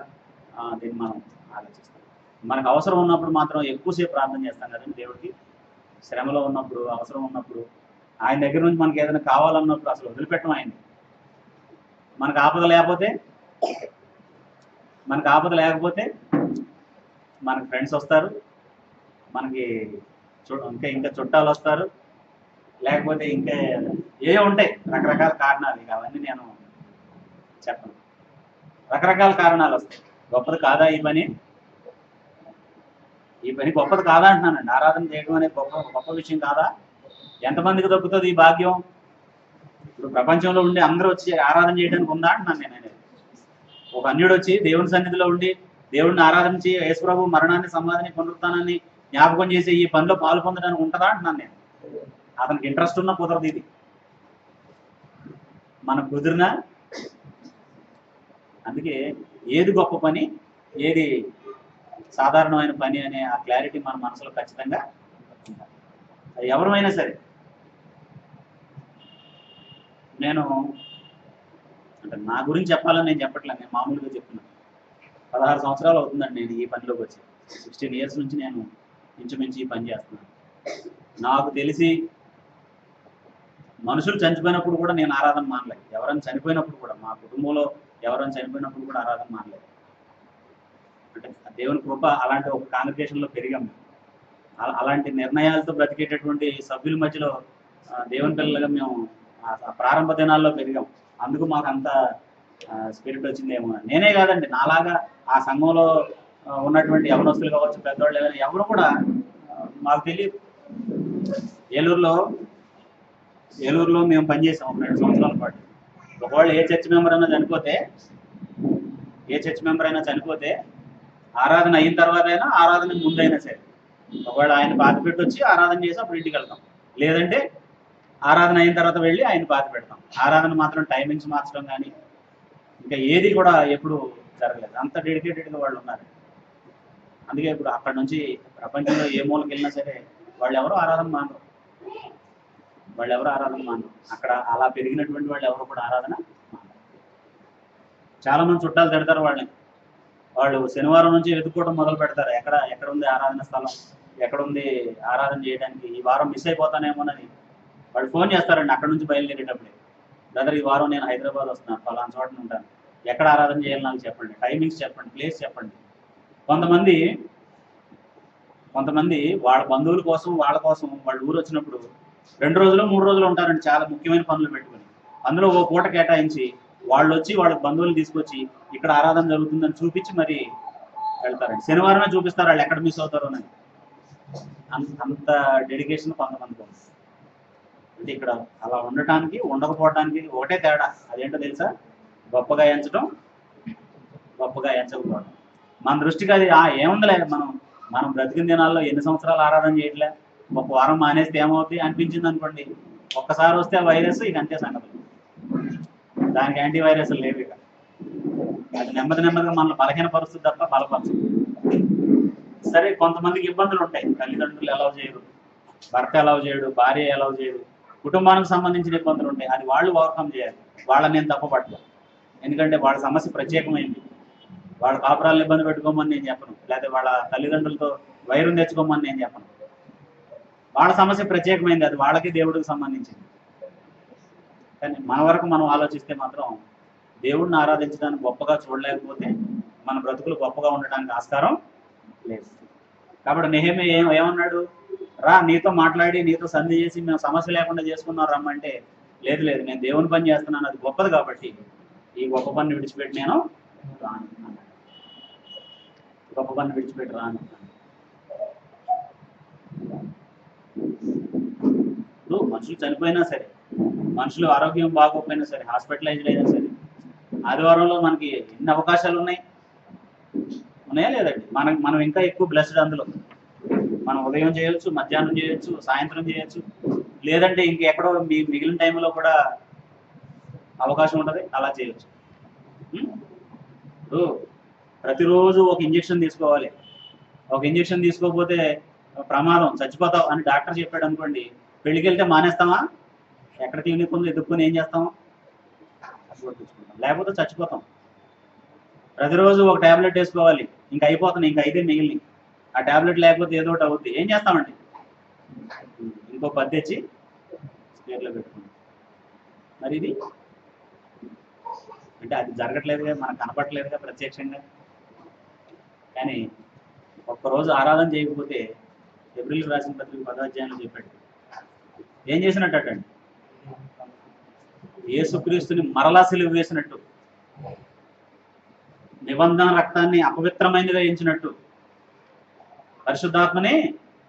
దీన్ని మనం ఆలోచిస్తాం. మనకు అవసరం ఉన్నప్పుడు మాత్రం ఎక్కువసేపు ప్రార్థన చేస్తాం కదండి దేవుడికి. శ్రమలో ఉన్నప్పుడు, అవసరం ఉన్నప్పుడు, ఆయన దగ్గర నుంచి మనకి ఏదైనా కావాలన్నప్పుడు అసలు వదిలిపెట్టం ఆయన్ని. మనకు ఆపద లేకపోతే మనకు ఫ్రెండ్స్ వస్తారు, మనకి ఇంకా చుట్టాలు వస్తారు, లేకపోతే ఇంకా ఏ ఉంటాయి రకరకాల కారణాలు. ఇక అవన్నీ నేను చెప్పను. రకరకాల కారణాలు వస్తాయి. గొప్పది కాదా ఈ పని? ఈ పని గొప్పది కాదా అంటున్నానండి. ఆరాధన చేయడం అనేది గొప్ప గొప్ప విషయం కాదా? ఎంతమందికి దక్కుతుంది ఈ భాగ్యం? ఇప్పుడు ప్రపంచంలో ఉండి అందరూ వచ్చి ఆరాధన చేయడానికి ఉందా అంటున్నాను నేను అనేది. ఒక అన్యుడు వచ్చి దేవుని సన్నిధిలో ఉండి దేవుడిని ఆరాధించి యేసుప్రభు మరణాన్ని, సమాధిని, పునరుత్థానాన్ని జ్ఞాపకం చేసి ఈ పనిలో పాలు పొందడానికి ఉంటుందా అంటున్నాను నేను. అతనికి ఇంట్రెస్ట్ ఉన్నా కుదరదు. ఇది మనకు కుదిరినా. అందుకే ఏది గొప్ప పని, ఏది సాధారణమైన పని అనే ఆ క్లారిటీ మన మనసులో ఖచ్చితంగా ఉండాలి. ఎవరైనా సరే. నేను అంటే నా గురించి చెప్పాలని నేను చెప్పట్లేదు, నేను మామూలుగా చెప్తున్నాను. 16 సంవత్సరాలు అవుతుందండి నేను ఈ పనిలోకి వచ్చి. 16 ఇయర్స్ నుంచి నేను ఇంచుమించు ఈ పని చేస్తున్నాను. నాకు తెలిసి మనుషులు చనిపోయినప్పుడు కూడా నేను ఆరాధన మానలేదు. ఎవరైనా చనిపోయినప్పుడు కూడా, మా కుటుంబంలో ఎవరైనా చనిపోయినప్పుడు కూడా ఆరాధన మానలేదు. అంటే దేవుని కృప అలాంటి ఒక కాంగ్రిగేషన్లో పెరిగాం. అలాంటి నిర్ణయాలతో బ్రతికేటటువంటి సభ్యుల మధ్యలో దేవుని పిల్లలుగా మేము ప్రారంభ దినాల్లో పెరిగాం. అందుకు మాకు అంత స్పిరిట్ వచ్చిందేమో. నేనే కాదండి, నాలాగా ఆ సంఘంలో ఉన్నటువంటి యవనస్తులు కావచ్చు, పెద్దవాళ్ళు ఏమైనా ఎవరు కూడా మాకు తెలియదు. ఏలూరులో మేము పనిచేసాం ఒక 2 సంవత్సరాల పాటు. ఒకవేళ ఏ చర్చ్ మెంబర్ అయినా చనిపోతే ఆరాధన అయిన తర్వాత అయినా, ఆరాధన ముందైనా సరే, ఒకవేళ ఆయన పాతి పెట్టి వచ్చి ఆరాధన చేసి అప్పుడు ఇంటికి వెళ్తాం. లేదంటే ఆరాధన అయిన తర్వాత వెళ్ళి ఆయన పాతి పెడతాం. ఆరాధన మాత్రం టైమింగ్స్ మార్చడం కానీ ఇంకా ఏది కూడా ఎప్పుడు జరగలేదు. అంత డెడికేటెడ్గా వాళ్ళు ఉన్నారు. అందుకే ఇప్పుడు అక్కడ నుంచి ప్రపంచంలో ఏ మూలకి వెళ్ళినా సరే వాళ్ళు ఎవరు ఆరాధన మానరు. అక్కడ అలా పెరిగినటువంటి వాళ్ళు ఎవరు కూడా ఆరాధన మానరు. చాలా మంది చుట్టాలు తిడతారు వాళ్ళని. వాళ్ళు శనివారం నుంచి వెతుక్కోవడం మొదలు పెడతారు. ఎక్కడ ఉంది ఆరాధన స్థలం, ఎక్కడ ఉంది ఆరాధన చేయడానికి, ఈ వారం మిస్ అయిపోతానేమోనని వాళ్ళు ఫోన్ చేస్తారండి అక్కడ నుంచి బయలుదేరేటప్పుడే. బ్రదర్, ఈ వారం నేను హైదరాబాద్ వస్తున్నాను, ఫలానా చోట ఉంటాను, ఎక్కడ ఆరాధన చేయాలి నాకు చెప్పండి, టైమింగ్స్ చెప్పండి, ప్లేస్ చెప్పండి. కొంతమంది వాళ్ళ బంధువుల కోసం వాళ్ళ ఊరు వచ్చినప్పుడు 2 రోజులు 3 రోజులు ఉంటారండి, చాలా ముఖ్యమైన పనులు పెట్టుకుని. అందులో ఓ పూట కేటాయించి వాళ్ళు వచ్చి వాళ్ళ బంధువులు తీసుకొచ్చి ఇక్కడ ఆరాధన జరుగుతుందని చూపించి మరి వెళ్తారండి. శనివారమే చూపిస్తారు వాళ్ళు ఎక్కడ మిస్ అవుతారో అని. అంత డెడికేషన్ కొంతమందికి ఉంది. అంటే ఇక్కడ అలా ఉండటానికి ఉండకపోవటానికి ఒకటే తేడా. అదేంటో తెలుసా? గొప్పగా ఎంచడం, గొప్పగా ఎంచకపోవడం. మన దృష్టికి అది ఏముందలే, మనం బ్రతికిన దినాల్లో ఎన్ని సంవత్సరాలు ఆరాధన చేయట్లే, ఒక వారం మానేస్తే ఏమవుతుంది అనిపించింది అనుకోండి, ఒక్కసారి వస్తే ఆ వైరస్ ఇక అంతే సంగతులు. దానికి యాంటీవైరస్లు లేవు. ఇక అది నెమ్మదిగా మనల్ని బలహీనపరుస్తుంది తప్ప బలపరచదు. సరే, కొంతమందికి ఇబ్బందులు ఉంటాయి. తల్లిదండ్రులు ఎలవ్ చేయరు, భర్త ఎలవ్ చేయడు, భార్య ఎలవ్ చేయడు, కుటుంబానికి సంబంధించిన ఇబ్బందులు ఉంటాయి. అది వాళ్ళు ఓవర్కమ్ చేయాలి. వాళ్ళని నేను తప్పపట్టలేదు. ఎందుకంటే వాళ్ళ సమస్య ప్రత్యేకమైంది. వాళ్ళ కాపురాలను ఇబ్బంది పెట్టుకోమని నేను చెప్పను, లేకపోతే వాళ్ళ తల్లిదండ్రులతో వైరం తెచ్చుకోమని నేను చెప్పను. వాళ్ళ సమస్య ప్రత్యేకమైంది, అది వాళ్ళకి దేవుడికి సంబంధించింది. కానీ మన వరకు మనం ఆలోచిస్తే మాత్రం దేవుడిని ఆరాధించడానికి గొప్పగా చూడలేకపోతే మన బ్రతుకులు గొప్పగా ఉండడానికి ఆస్కారం లేదు. కాబట్టి నెహెమ్యా ఏమన్నాడు? రా, నీతో మాట్లాడి నీతో సంధి చేసి మేము సమస్య లేకుండా చేసుకున్నాం రమ్మంటే, లేదు నేను దేవుని పని చేస్తున్నాను, అది గొప్పది కాబట్టి ఈ గొప్ప పని విడిచిపెట్టి నేను రాను అన్నాడు. గొప్ప పని విడిచిపెట్టి రాను. ఇప్పుడు మనుషులు చనిపోయినా సరే, మనుషులు ఆరోగ్యం బాగోకపోయినా సరే, హాస్పిటలైజ్డ్ అయినా సరే, ఆదివారంలో మనకి ఎన్ని అవకాశాలు ఉన్నాయా లేదండి? మనం ఇంకా ఎక్కువ బ్లెస్డ్. అందులో మనం ఉదయం చేయొచ్చు, మధ్యాహ్నం చేయొచ్చు, సాయంత్రం చేయొచ్చు, లేదంటే ఇంకెక్కడో మిగిలిన టైంలో కూడా అవకాశం ఉంటుంది, అలా చేయొచ్చు. ఇప్పుడు ప్రతిరోజు ఒక ఇంజెక్షన్ తీసుకోవాలి. ఒక ఇంజెక్షన్ తీసుకోకపోతే ప్రమాదం, చచ్చిపోతావు అని డాక్టర్ చెప్పాడు అనుకోండి, పెళ్ళికి వెళ్తే మానేస్తామా? ఎక్కడ క్లినిక్ ఉందో ఎదుర్కొని ఏం చేస్తాం? లేకపోతే చచ్చిపోతాం. ప్రతిరోజు ఒక ట్యాబ్లెట్ వేసుకోవాలి, ఇంకా అయిపోతాను, ఇంకా 5 మిగిలిన. ఆ ట్యాబ్లెట్ లేకపోతే ఏదో ఒకటి అవుద్ది, ఏం చేస్తామండి? ఇంకో 10 తెచ్చి స్పేర్లో పెట్టుకుంటాం. మరి ఇది అంటే అది జరగట్లేదుగా, మనకు కనపడట్లేదుగా ప్రత్యక్షంగా. కానీ ఒక్కరోజు ఆరాధన చేయకపోతే, ఏప్రిల్ రాసిన పత్రిక 10వ అధ్యాయంలో చెప్పాడు, ఏం చేసినట్టండి? యేసుక్రీస్తుని మరలా సిలువ వేసినట్టు, నిబంధన రక్తాన్ని అపవిత్రమైనదిగా ఎంచినట్టు, పరిశుద్ధాత్మని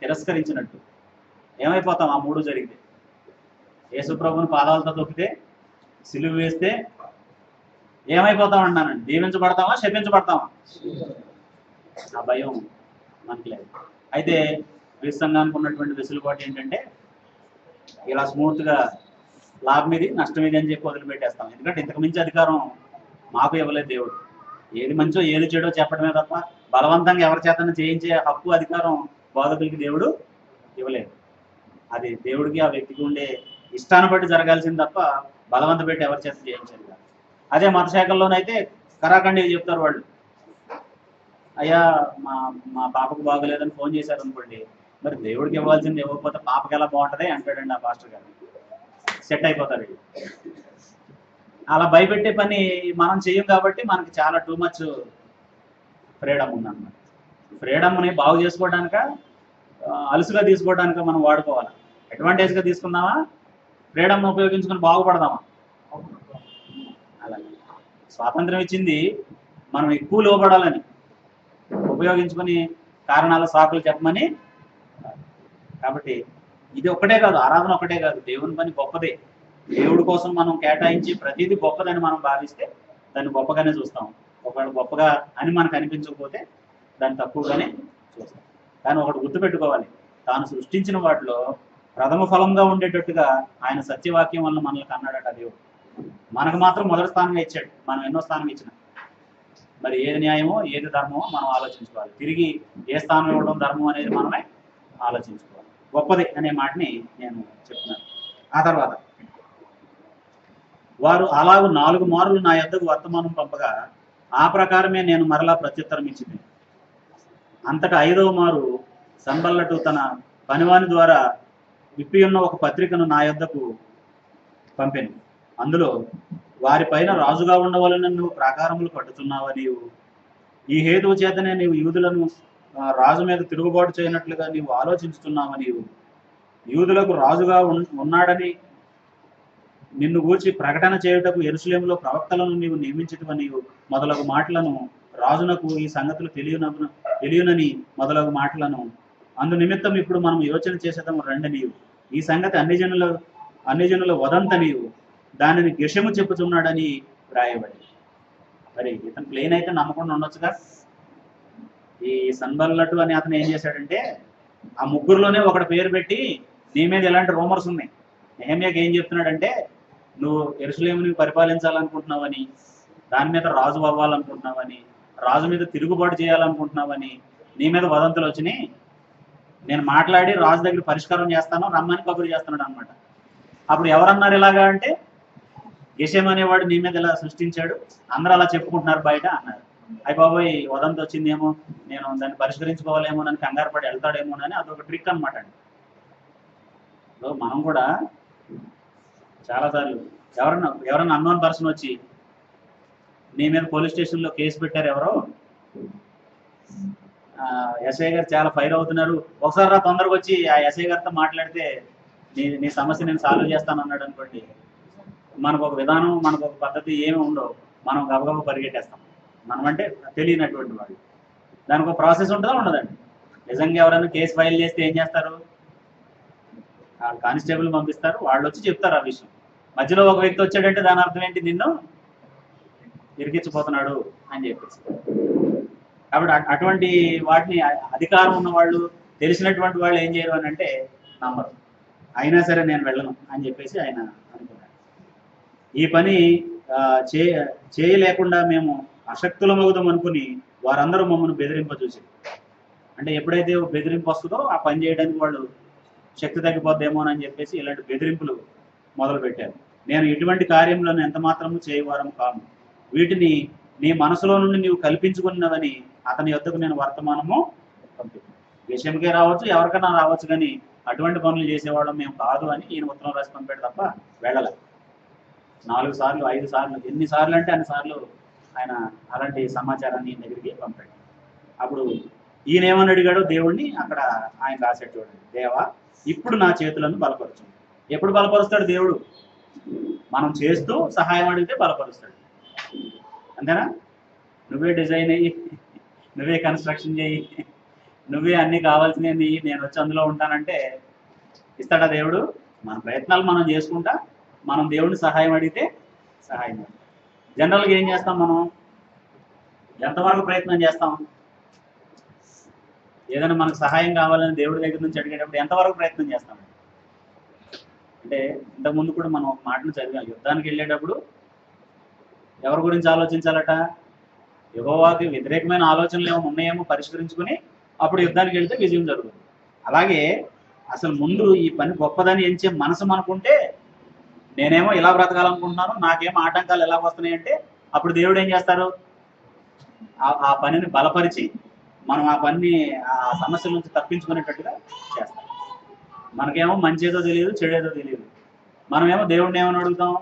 తిరస్కరించినట్టు. ఏమైపోతాం ఆ మూడు జరిగితే? యేసుప్రభుని పాదాలతో తొక్కితే, సిలువ వేస్తే ఏమైపోతాం అన్నానండి? దీవించబడతామా, శపించబడతామా? ఆ భయం మనకు లేదు. అయితే క్రీస్తు ఉన్నటువంటి వెసులుబాటు ఏంటంటే ఇలా స్మూత్గా లాభం ఇది నష్టం ఇది అని చెప్పి వదిలిపెట్టేస్తాం. ఎందుకంటే ఇంతకు మించి అధికారం మాకు ఇవ్వలేదు దేవుడు. ఏది మంచో ఏది చెడో చెప్పడమే తప్ప బలవంతంగా ఎవరి చేతనే చేయించే హక్కు అధికారం బోధకులకి దేవుడు ఇవ్వలేదు. అది దేవుడికి ఆ వ్యక్తికి ఉండే ఇష్టాన్ని బట్టి జరగాల్సింది తప్ప బలవంత పెట్టి ఎవరి చేత చేయించాలి కాదు. అదే మత శాఖల్లోనైతే కరాఖండిగా చెప్తారు వాళ్ళు. అయ్యా మా మా పాపకు బాగోలేదని ఫోన్ చేశారు అనుకోండి, మరి దేవుడికి ఇవ్వాల్సింది ఇవ్వకపోతే పాపకి ఎలా బాగుంటుంది అంటాడండి ఆ పాస్టర్ గారు. సెట్ అయిపోతారు. అలా భయపెట్టే పని మనం చెయ్యం కాబట్టి మనకి చాలా టూ మచ్ ఫ్రీడమ్ ఉందన్నమాట. ఫ్రీడమ్ని బాగు చేసుకోవడానిక అలుసుగా తీసుకోవడానిక మనం వాడుకోవాలి. అడ్వాంటేజ్గా తీసుకుందామా, ఫ్రీడమ్ను ఉపయోగించుకొని బాగుపడదామా? అలాగే స్వాతంత్రం ఇచ్చింది మనం ఎక్కువ లోపడాలని, ఉపయోగించుకొని కారణాల సాకులు చెప్పమని. కాబట్టి ఇది ఒక్కటే కాదు, ఆరాధన ఒకటే కాదు, దేవుని పని గొప్పదే. దేవుడి కోసం మనం కేటాయించి ప్రతిదీ గొప్పదని మనం భావిస్తే దాన్ని గొప్పగానే చూస్తాం. ఒకవేళ గొప్పగా అని మనకు అనిపించకపోతే దాన్ని తక్కువగానే చూస్తాం. కానీ ఒకటి గుర్తుపెట్టుకోవాలి, తాను సృష్టించిన వాటిలో ప్రథమ ఫలంగా ఉండేటట్టుగా ఆయన సత్యవాక్యం వల్ల మనల్ని కన్నాడట దేవుడు. మనకు మాత్రం మొదటి స్థానంగా ఇచ్చాడు, మనం ఎన్నో స్థానం ఇచ్చిన. మరి ఏది న్యాయమో ఏది ధర్మమో మనం ఆలోచించుకోవాలి. తిరిగి ఏ స్థానం ఇవ్వడం ధర్మం అనేది మనమే ఆలోచించుకోవాలి. గొప్పది అనే మాటని నేను చెప్తున్నాను. ఆ తర్వాత వారు అలాగూ 4 మారులు నా యొద్దకు వర్తమానం పంపగా ఆ ప్రకారమే నేను మరలా ప్రత్యుత్తరం ఇచ్చింది. అంతటా 5వ మారు సన్బల్లటు తన పనివాని ద్వారా విప్పి ఉన్న ఒక పత్రికను నా యొద్దకు పంపాను. అందులో వారి పైన రాజుగా ఉండవలన నువ్వు ప్రాకారములు కట్టుతున్నావా, నీవు ఈ హేతువు చేతనే నీవు యూదులను రాజు మీద తిరుగుబాటు చేయనట్లుగా నీవు ఆలోచించుతున్నావా, నీవు యూదులకు రాజుగా ఉన్నాడని నిన్ను గూర్చి ప్రకటన చేయుటకు యెరూషలేములో ప్రవక్తలను నీవు నియమించటం నీవు మొదలగు మాటలను రాజునకు ఈ సంగతులు తెలియనని మొదలగు మాటలను అందు నిమిత్తం ఇప్పుడు మనం యోచన చేసేదాము రండి, నీవు ఈ సంగతి అన్ని జనుల వదంత నీవు దానిని గెషము చెప్పుచున్నాడని వ్రాయబడి. మరి ఇతను ప్లేన్ అయితే నమ్మకుండా ఉండొచ్చుగా. ఈ సన్బల్లటు అని అతను ఏం చేశాడంటే ఆ ముగ్గురులోనే ఒకటి పేరు పెట్టి నీ మీద ఎలాంటి రూమర్స్ ఉన్నాయి. నెహెమ్యాకి ఏం చెప్తున్నాడంటే, నువ్వు యెరూషలేముని పరిపాలించాలనుకుంటున్నావని, దాని మీద రాజు అవ్వాలనుకుంటున్నావని, రాజు మీద తిరుగుబాటు చేయాలనుకుంటున్నావని నీ మీద వదంతులు వచ్చినాయి. నేను మాట్లాడి రాజు దగ్గర పరిష్కారం చేస్తాను రమ్మని కబురు చేస్తున్నాడు అనమాట. అప్పుడు ఎవరన్నారు ఇలాగా అంటే, గెషెం అనేవాడు నీ మీద ఇలా సృష్టించాడు, అందరూ అలా చెప్పుకుంటున్నారు బయట అన్నారు. అయ్య బాబోయ్ వదంతి వచ్చిందేమో, నేను దాన్ని పరిష్కరించుకోవాలేమో అని కంగారు పడి వెళ్తాడేమో అని అదొక ట్రిక్ అనమాట అండి. మనం కూడా చాలాసార్లు ఎవరన్నా అన్నోన్ పర్సన్ వచ్చి నీ మీద పోలీస్ స్టేషన్లో కేసు పెట్టారు ఎవరో, ఎస్ఐ గారు చాలా ఫైర్ అవుతున్నారు, ఒకసారి రా తొందరగా వచ్చి ఆ ఎస్ఐ గారితో మాట్లాడితే నీ సమస్య నేను సాల్వ్ చేస్తాను అన్నాడు అనుకోండి. మనకు ఒక విధానం, మనకు ఒక పద్ధతి ఏమి ఉండవు, మనం గబగబా పరిగెట్టేస్తాం. మనం అంటే తెలియనటువంటి వాడు. దానికి ఒక ప్రాసెస్ ఉంటుందా ఉండదండి? నిజంగా ఎవరైనా కేసు ఫైల్ చేస్తే ఏం చేస్తారు? కానిస్టేబుల్ పంపిస్తారు, వాళ్ళు వచ్చి చెప్తారు ఆ విషయం. మధ్యలో ఒక వ్యక్తి వచ్చాడంటే దాని అర్థం ఏంటి? నిన్ను ఇరికించిపోతున్నాడు అని చెప్పేసి. కాబట్టి అటువంటి వాటిని అధికారం ఉన్న వాళ్ళు, తెలిసినటువంటి వాళ్ళు ఏం చేయరు అని అంటే నమ్మరు. అయినా సరే నేను వెళ్ళను అని చెప్పేసి ఆయన అనుకున్నాడు. ఈ పని చేయలేకుండా మేము అశక్తులమవుదాం అనుకుని వారందరూ మమ్మల్ని బెదిరింప చూసారు. అంటే ఎప్పుడైతే బెదిరింపు వస్తుందో ఆ పని చేయడానికి వాళ్ళు శక్తి తగ్గిపోద్దేమోనని చెప్పేసి ఇలాంటి బెదిరింపులు మొదలుపెట్టారు. నేను ఇటువంటి కార్యములను ఎంత మాత్రము చేయవారం కాను, వీటిని నీ మనసులో నుండి నీవు కల్పించుకున్నవని అతని యొద్దకు నేను వర్తమానము పంపించాను. విషయంకే రావచ్చు, ఎవరికైనా రావచ్చు, కానీ అటువంటి పనులు చేసేవాళ్ళం మేము కాదు అని ఈయన ఉత్తరం రాసి పంపాడు తప్ప వెళ్ళలేదు. 4 సార్లు 5 సార్లు, ఎన్ని సార్లు అంటే అన్ని సార్లు ఆయన అలాంటి సమాచారాన్ని ఈయన దగ్గరికి పంపాడు. అప్పుడు ఈయన ఏమని అడిగాడో దేవుడిని అక్కడ ఆయన రాశాడు. చూడండి, దేవా ఇప్పుడు నా చేతులను బలపరచు. ఎప్పుడు బలపరుస్తాడు దేవుడు? మనం చేస్తూ సహాయం అడిగితే బలపరుస్తాడు. అంతేనా? నువ్వే డిజైన్ అయ్యి, నువ్వే కన్స్ట్రక్షన్ చేయి, నువ్వే అన్ని కావాల్సినవి నేను వచ్చి అందులో ఉంటానంటే ఇస్తాడా దేవుడు? మన ప్రయత్నాలు మనం చేసుకుంటా, మనం దేవుడిని సహాయం అడిగితే సహాయం చేస్తాం. జనరల్గా ఏం చేస్తాం మనం? ఎంతవరకు ప్రయత్నం చేస్తాం? ఏదైనా మనకు సహాయం కావాలని దేవుడి దగ్గర నుంచి అడిగేటప్పుడు ఎంతవరకు ప్రయత్నం చేస్తాం? అంటే ఇంతకుముందు కూడా మనం ఒక మాటను చదివాం. యుద్ధానికి వెళ్ళేటప్పుడు ఎవరి గురించి ఆలోచించాలట? యెహోవాకి వ్యతిరేకమైన ఆలోచనలు ఏమైనా ఉన్నాయేమో పరిష్కరించుకుని అప్పుడు యుద్ధానికి వెళ్తే విజయం జరుగుతుంది. అలాగే అసలు ముందు ఈ పని గొప్పదని ఎంచే మనసు మనకుంటే, నేనేమో ఇలా బ్రతకాలనుకుంటున్నాను, నాకేమో ఆటంకాలు ఎలా వస్తున్నాయి అంటే, అప్పుడు దేవుడు ఏం చేస్తారు? ఆ పనిని బలపరిచి మనం ఆ పనిని ఆ సమస్యల నుంచి తప్పించుకునేటట్టుగా చేస్తాం. మనకేమో మంచి ఏదో తెలియదు, చెడు ఏదో తెలియదు. మనమేమో దేవుడిని ఏమని అడుగుతాం?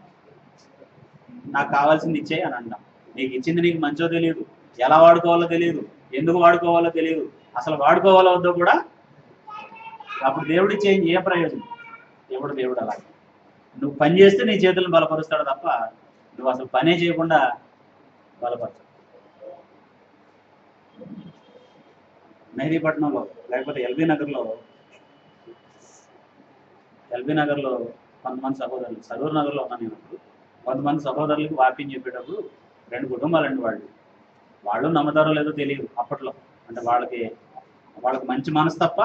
నాకు కావాల్సింది ఇచ్చేయి అని అంటాం. నీకు ఇచ్చింది నీకు మంచో తెలియదు, ఎలా వాడుకోవాలో తెలియదు, ఎందుకు వాడుకోవాలో తెలియదు, అసలు వాడుకోవాలో వద్దో కూడా. అప్పుడు దేవుడు ఇచ్చే ఏ ప్రయోజనం? దేవుడు అలాగే నువ్వు పని చేస్తే నీ చేతులను బలపరుస్తాడు తప్ప నువ్వు అసలు పనే చేయకుండా బలపరచు. మెహదీపట్నంలో లేకపోతే ఎల్బీ నగర్లో కొంతమంది సహోదరులు, సరూర్ నగర్లో ఉన్నాను నేను. కొంతమంది సహోదరులకు వాక్యం చెప్పేటప్పుడు 2 కుటుంబాలండి వాళ్ళు నమ్ముతారో లేదో తెలియదు అప్పట్లో. అంటే వాళ్ళకి మంచి మనసు తప్ప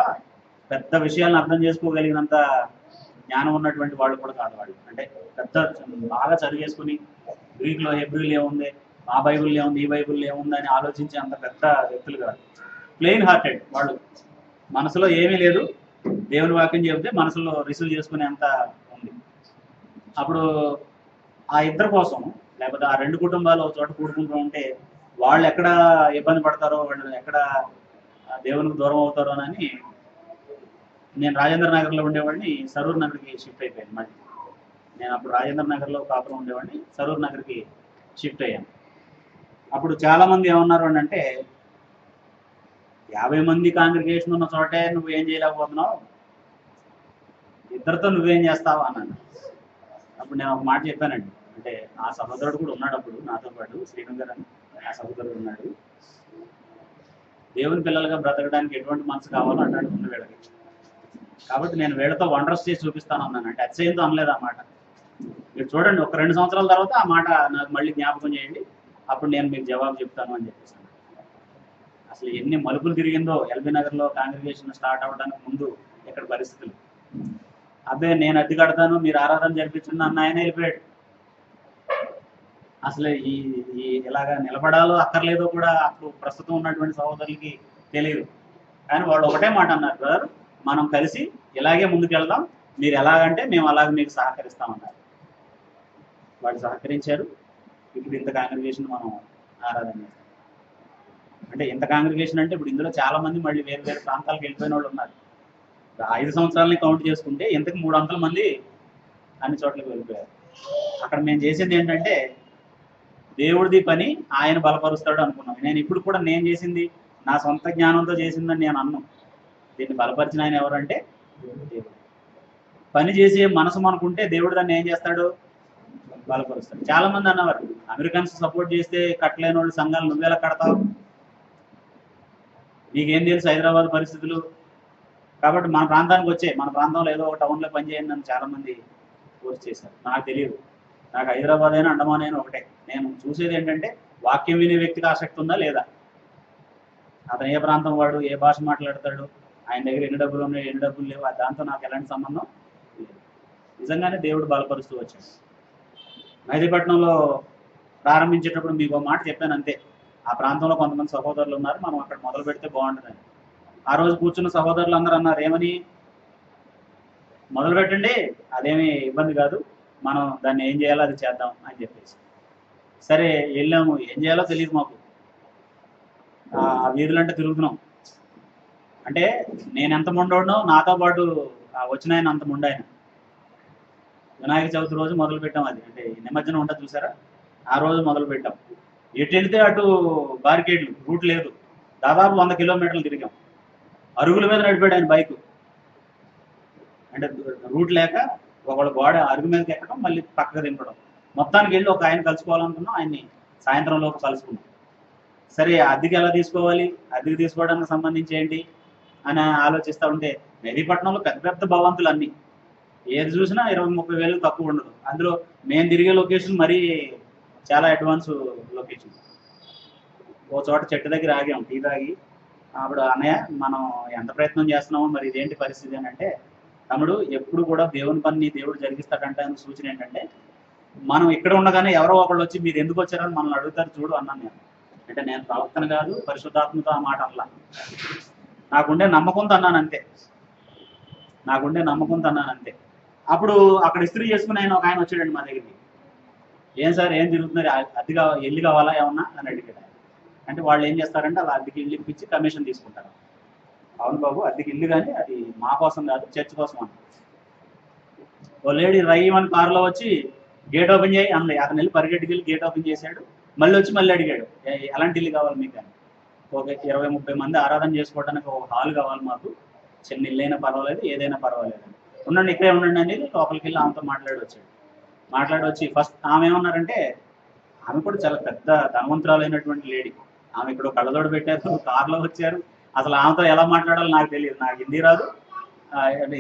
పెద్ద విషయాలను అర్థం చేసుకోగలిగినంత జ్ఞానం ఉన్నటువంటి వాళ్ళు కూడా కాదు వాళ్ళు. అంటే పెద్ద బాగా చదివేసుకుని గ్రీక్లో హెబ్రీలు ఏముంది, ఆ బైబిల్లో ఏముంది, ఈ బైబిల్లో ఏముంది అని ఆలోచించే అంత పెద్ద వ్యక్తులు కాదు. ప్లెయిన్ హార్టెడ్ వాళ్ళు. మనసులో ఏమీ లేదు, దేవుని వాక్యం చెబితే మనసులో రిసీవ్ చేసుకునే అంత ఉంది. అప్పుడు ఆ ఇద్దరి కోసం, లేకపోతే ఆ 2 కుటుంబాలు ఒక చోట కూడుకుంటూ ఉంటే వాళ్ళు ఎక్కడ ఇబ్బంది పడతారో, వాళ్ళు ఎక్కడ దేవునికి దూరం అవుతారో అని నేను రాజేంద్ర నగర్లో ఉండేవాడిని, సరూర్ నగర్కి షిఫ్ట్ అయిపోయాను. మళ్ళీ నేను అప్పుడు రాజేంద్ర నగర్లో కాపురం ఉండేవాడిని, సరూర్ నగర్కి షిఫ్ట్ అయ్యాను. అప్పుడు చాలామంది ఏమన్నారు అంటే, 50 మంది కాంగ్రిగేషన్ ఉన్న చోటే నువ్వు ఏం చేయలేకపోతున్నావు, ఇద్దరితో నువ్వేం చేస్తావు అన్నాను. అప్పుడు నేను ఒక మాట చెప్పానండి. అంటే ఆ సహోదరుడు కూడా ఉన్నాడు అప్పుడు నాతో పాటు, శ్రీనుగారు అని ఆ సహోదరుడు ఉన్నాడు. దేవుని పిల్లలుగా బ్రతకడానికి ఎటువంటి మనసు కావాలో అట్లాంటి ఉంది వీళ్ళకి. కాబట్టి నేను వీళ్ళతో వండర్స్ చేసి చూపిస్తాను అన్నాను. అంటే అతిశయంతో అనలేదు ఆ మాట. మీరు చూడండి, ఒక 2 సంవత్సరాల తర్వాత ఆ మాట నాకు మళ్ళీ జ్ఞాపకం చేయండి, అప్పుడు నేను మీకు జవాబు చెప్తాను అని చెప్పేసాను. అసలు ఎన్ని మలుపులు తిరిగిందో ఎల్బీ నగర్లో కాంగ్రిగేషన్ స్టార్ట్ అవ్వడానికి ముందు ఇక్కడ పరిస్థితులు. అబ్బే నేను అద్దె కడతాను, మీరు ఆరాధన జరిపించండి అన్న ఆయన వెళ్ళిపోయాడు. అసలు ఈ ఇలాగా నిలబడాలో అక్కర్లేదో కూడా అప్పుడు ప్రస్తుతం ఉన్నటువంటి సహోదరులకి తెలియదు. కానీ వాళ్ళు ఒకటే మాట అన్నారు, బ్రదర్ మనం కలిసి ఇలాగే ముందుకెళ్దాం, మీరు ఎలాగంటే మేము అలాగే మీకు సహకరిస్తామన్నారు. వాళ్ళు సహకరించారు. ఇప్పుడు ఇంత కాంగ్రిగేషన్ మనం ఆరాధన చేస్తాం. అంటే ఇంత కాంగ్రిగేషన్ అంటే ఇప్పుడు ఇందులో చాలా మంది మళ్ళీ వేరు వేరు ప్రాంతాలకు వెళ్ళిపోయిన వాళ్ళు ఉన్నారు. 5 సంవత్సరాలని కౌంట్ చేసుకుంటే ఇంతకు 300 మంది అన్ని చోట్లకి వెళ్ళిపోయారు. అక్కడ మేము చేసేది ఏంటంటే దేవుడిది పని, ఆయన బలపరుస్తాడు అనుకున్నాం. నేను ఇప్పుడు కూడా నేను చేసింది నా సొంత జ్ఞానంతో చేసిందని నేను అన్నాను. దీన్ని బలపరిచిన ఆయన ఎవరంటే దేవుడు. పని చేసే మనసు మనకుంటే దేవుడు దాన్ని ఏం చేస్తాడు? బలపరుస్తాడు. చాలా మంది అన్నవారు, అమెరికన్స్ సపోర్ట్ చేస్తే కట్టలేని వాళ్ళు సంఘాలు నువ్వెలా కడతావు, నీకేం తెలుసు హైదరాబాద్ పరిస్థితులు, కాబట్టి మన ప్రాంతానికి వచ్చే, మన ప్రాంతంలో ఏదో ఒక టౌన్లో పనిచేయండి అని చాలా మంది ఫోర్స్ చేశారు. నాకు తెలియదు. నాకు హైదరాబాద్ అయినా అండమాన్ అయినా ఒకటే. నేను చూసేది ఏంటంటే వాక్యం వినే వ్యక్తికి ఆసక్తి ఉందా లేదా, అతను ఏ ప్రాంతం వాడు, ఏ భాష మాట్లాడతాడు, ఆయన దగ్గర ఎన్ని డబ్బులు ఉన్నాయి, ఎన్ని డబ్బులు లేవు, దాంతో నాకు ఎలాంటి సంబంధం లేదు. నిజంగానే దేవుడు బలపరుస్తూ వచ్చాడు. మెహదీపట్నంలో ప్రారంభించేటప్పుడు మీకు మాట చెప్పాను అంతే. ఆ ప్రాంతంలో కొంతమంది సహోదరులు ఉన్నారు, మనం అక్కడ మొదలు పెడితే బాగుంటుందని. ఆ రోజు కూర్చున్న సహోదరులు అందరూ అన్నారు, ఏమని? మొదలు పెట్టండి, అదేమీ ఇబ్బంది కాదు, మనం దాన్ని ఏం చేయాలో అది చేద్దాం అని చెప్పేసి. సరే వెళ్ళాము. ఏం చేయాలో తెలియదు మాకు. ఆ వీధులంటే తిరుగుతున్నాం. అంటే నేను ఎంత మొండోడనో నాతో పాటు వచ్చిన ఆయన అంత మొండాయన. వినాయక చవితి రోజు మొదలు పెట్టాం. అది అంటే నిమజ్జనం ఉంటుంది చూసారా, ఆ రోజు మొదలు పెట్టాం. ఎటు వెళ్తే అటు బారికేడ్లు, రూట్ లేదు. దాదాపు 100 కిలోమీటర్లు తిరిగాం. అరుగుల మీద నడిపాడు ఆయన బైక్. అంటే రూట్ లేక ఒకళ్ళ గోడ అరుగు మీదకి ఎక్కడం, మళ్ళీ పక్కకు దింపడం. మొత్తానికి వెళ్ళి ఒక ఆయన కలుసుకోవాలనుకున్నాం, ఆయన్ని సాయంత్రం లోపు కలుసుకున్నాం. సరే అద్దెకి ఎలా తీసుకోవాలి, అద్దెకి తీసుకోవడానికి సంబంధించి ఏంటి, అని ఆలోచిస్తూ ఉంటే మెహదీపట్నంలో పెద్ద పెద్ద భవంతులు అన్నీ ఏది చూసినా 20-30 వేలు తక్కువ ఉండదు. అందులో మేము తిరిగే లొకేషన్ మరీ చాలా అడ్వాన్స్ లొకేషన్. ఓ చోట చెట్టు దగ్గర ఆగాం టీ తాగి. అప్పుడు అన్నయ్య మనం ఎంత ప్రయత్నం చేస్తున్నామో మరి ఇదేంటి పరిస్థితి అని అంటే, తమ్ముడు ఎప్పుడు కూడా దేవుని పని దేవుడు జరిగిస్తాడంటే సూచన ఏంటంటే, మనం ఇక్కడ ఉండగానే ఎవరో ఒకళ్ళు వచ్చి మీరు ఎందుకు వచ్చారని మనల్ని అడుగుతారు చూడు అన్నాను నేను. అంటే నేను ప్రవక్తన కాదు, పరిశుద్ధాత్మతో ఆ మాట అట్లా నాకుండే నమ్మకంతో అన్నాను అంతే. నాకుండే నమ్మకంతో అన్నాను అంతే. అప్పుడు అక్కడ ఇస్త్రీ చేసుకుని ఒక ఆయన వచ్చాడండి మా దగ్గరికి. ఏం సార్ ఏం తిరుగుతున్నారు, అద్దె ఇల్లు కావాలా ఏమన్నా అని అడిగాడు. అంటే వాళ్ళు ఏం చేస్తారంటే అలా అద్దెకి ఇల్లు ఇప్పించి కమిషన్ తీసుకుంటారు. అవును బాబు అద్దెకి ఇల్లు కానీ అది మా కోసం కాదు, చర్చ్ కోసం అంట. ఓ లేడీ రైవన్ కారులో వచ్చి గేట్ ఓపెన్ చేయి అంది. అతను వెళ్ళి పరిగెట్టుకు వెళ్ళి గేట్ ఓపెన్ చేశాడు. మళ్ళీ వచ్చి మళ్ళీ అడిగాడు ఎలాంటి ఇల్లు కావాలి మీకు అని. ఒక 20-30 మంది ఆరాధన చేసుకోవడానికి ఒక హాల్ కావాలి మాకు, చిన్న ఇల్లు అయినా పర్వాలేదు ఏదైనా పర్వాలేదు అని. ఉండండి ఇక్కడే ఉండండి అని లోపలికి వెళ్ళి ఆమెతో మాట్లాడి వచ్చాడు. మాట్లాడి వచ్చి ఫస్ట్ ఆమె ఏమన్నారంటే, ఆమె కూడా చాలా పెద్ద ధనవంతురాలైనటువంటి లేడీ. ఆమె ఇక్కడ కళ్ళజోడు పెట్టారు, కార్లో వచ్చారు. అసలు ఆమెతో ఎలా మాట్లాడాలో నాకు తెలియదు, నాకు హిందీ రాదు.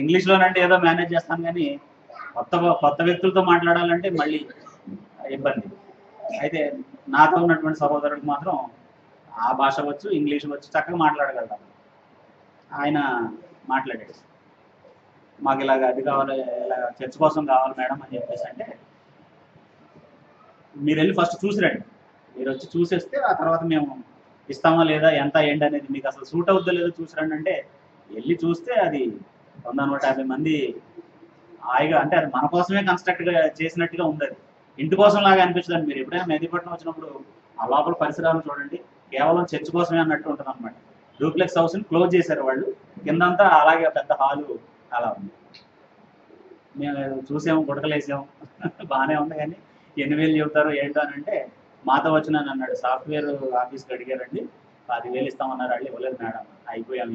ఇంగ్లీష్లోనంటే ఏదో మేనేజ్ చేస్తాను కానీ కొత్త వ్యక్తులతో మాట్లాడాలంటే మళ్ళీ ఇబ్బంది. అయితే నాతో ఉన్నటువంటి సహోదరుడికి మాత్రం ఆ భాష వచ్చు, ఇంగ్లీష్ వచ్చు, చక్కగా మాట్లాడగలరు. ఆయన మాట్లాడాడు, మాకు ఇలాగ అది కావాలి, ఇలా చర్చ్ కోసం కావాలి మేడం అని చెప్పేసి. అంటే మీరు వెళ్ళి ఫస్ట్ చూసిరండి, మీరు వచ్చి చూసేస్తే ఆ తర్వాత మేము ఇస్తామా లేదా ఎంత ఏంటి అనేది మీకు అసలు సూట్ అవుద్దా లేదో చూసిరండి అంటే, వెళ్ళి చూస్తే అది 100-150 మంది హాయిగా, అంటే అది మన కోసమే కన్స్ట్రక్ట్గా చేసినట్టుగా ఉంది. అది ఇంటి కోసం లాగా అనిపించదండి. మీరు ఎప్పుడైనా మెహదీపట్నం వచ్చినప్పుడు ఆ లోపల పరిసరాలను చూడండి, కేవలం చర్చ్ కోసమే అన్నట్టు ఉంటుంది అనమాట. డూప్లెక్స్ హౌస్ని క్లోజ్ చేశారు వాళ్ళు, కిందంతా అలాగే పెద్ద హాలు అలా ఉంది. మేము చూసాము, గుడకలేసాము, బాగానే ఉంది. కానీ 8,000 చెబుతారు ఏంటో అని అంటే, మాతో వచ్చినాను అన్నాడు. సాఫ్ట్వేర్ ఆఫీస్కి అడిగారండి, 10,000 ఇస్తామన్నారు. వాళ్ళు ఇవ్వలేదు మేడం, అయిపోయాం.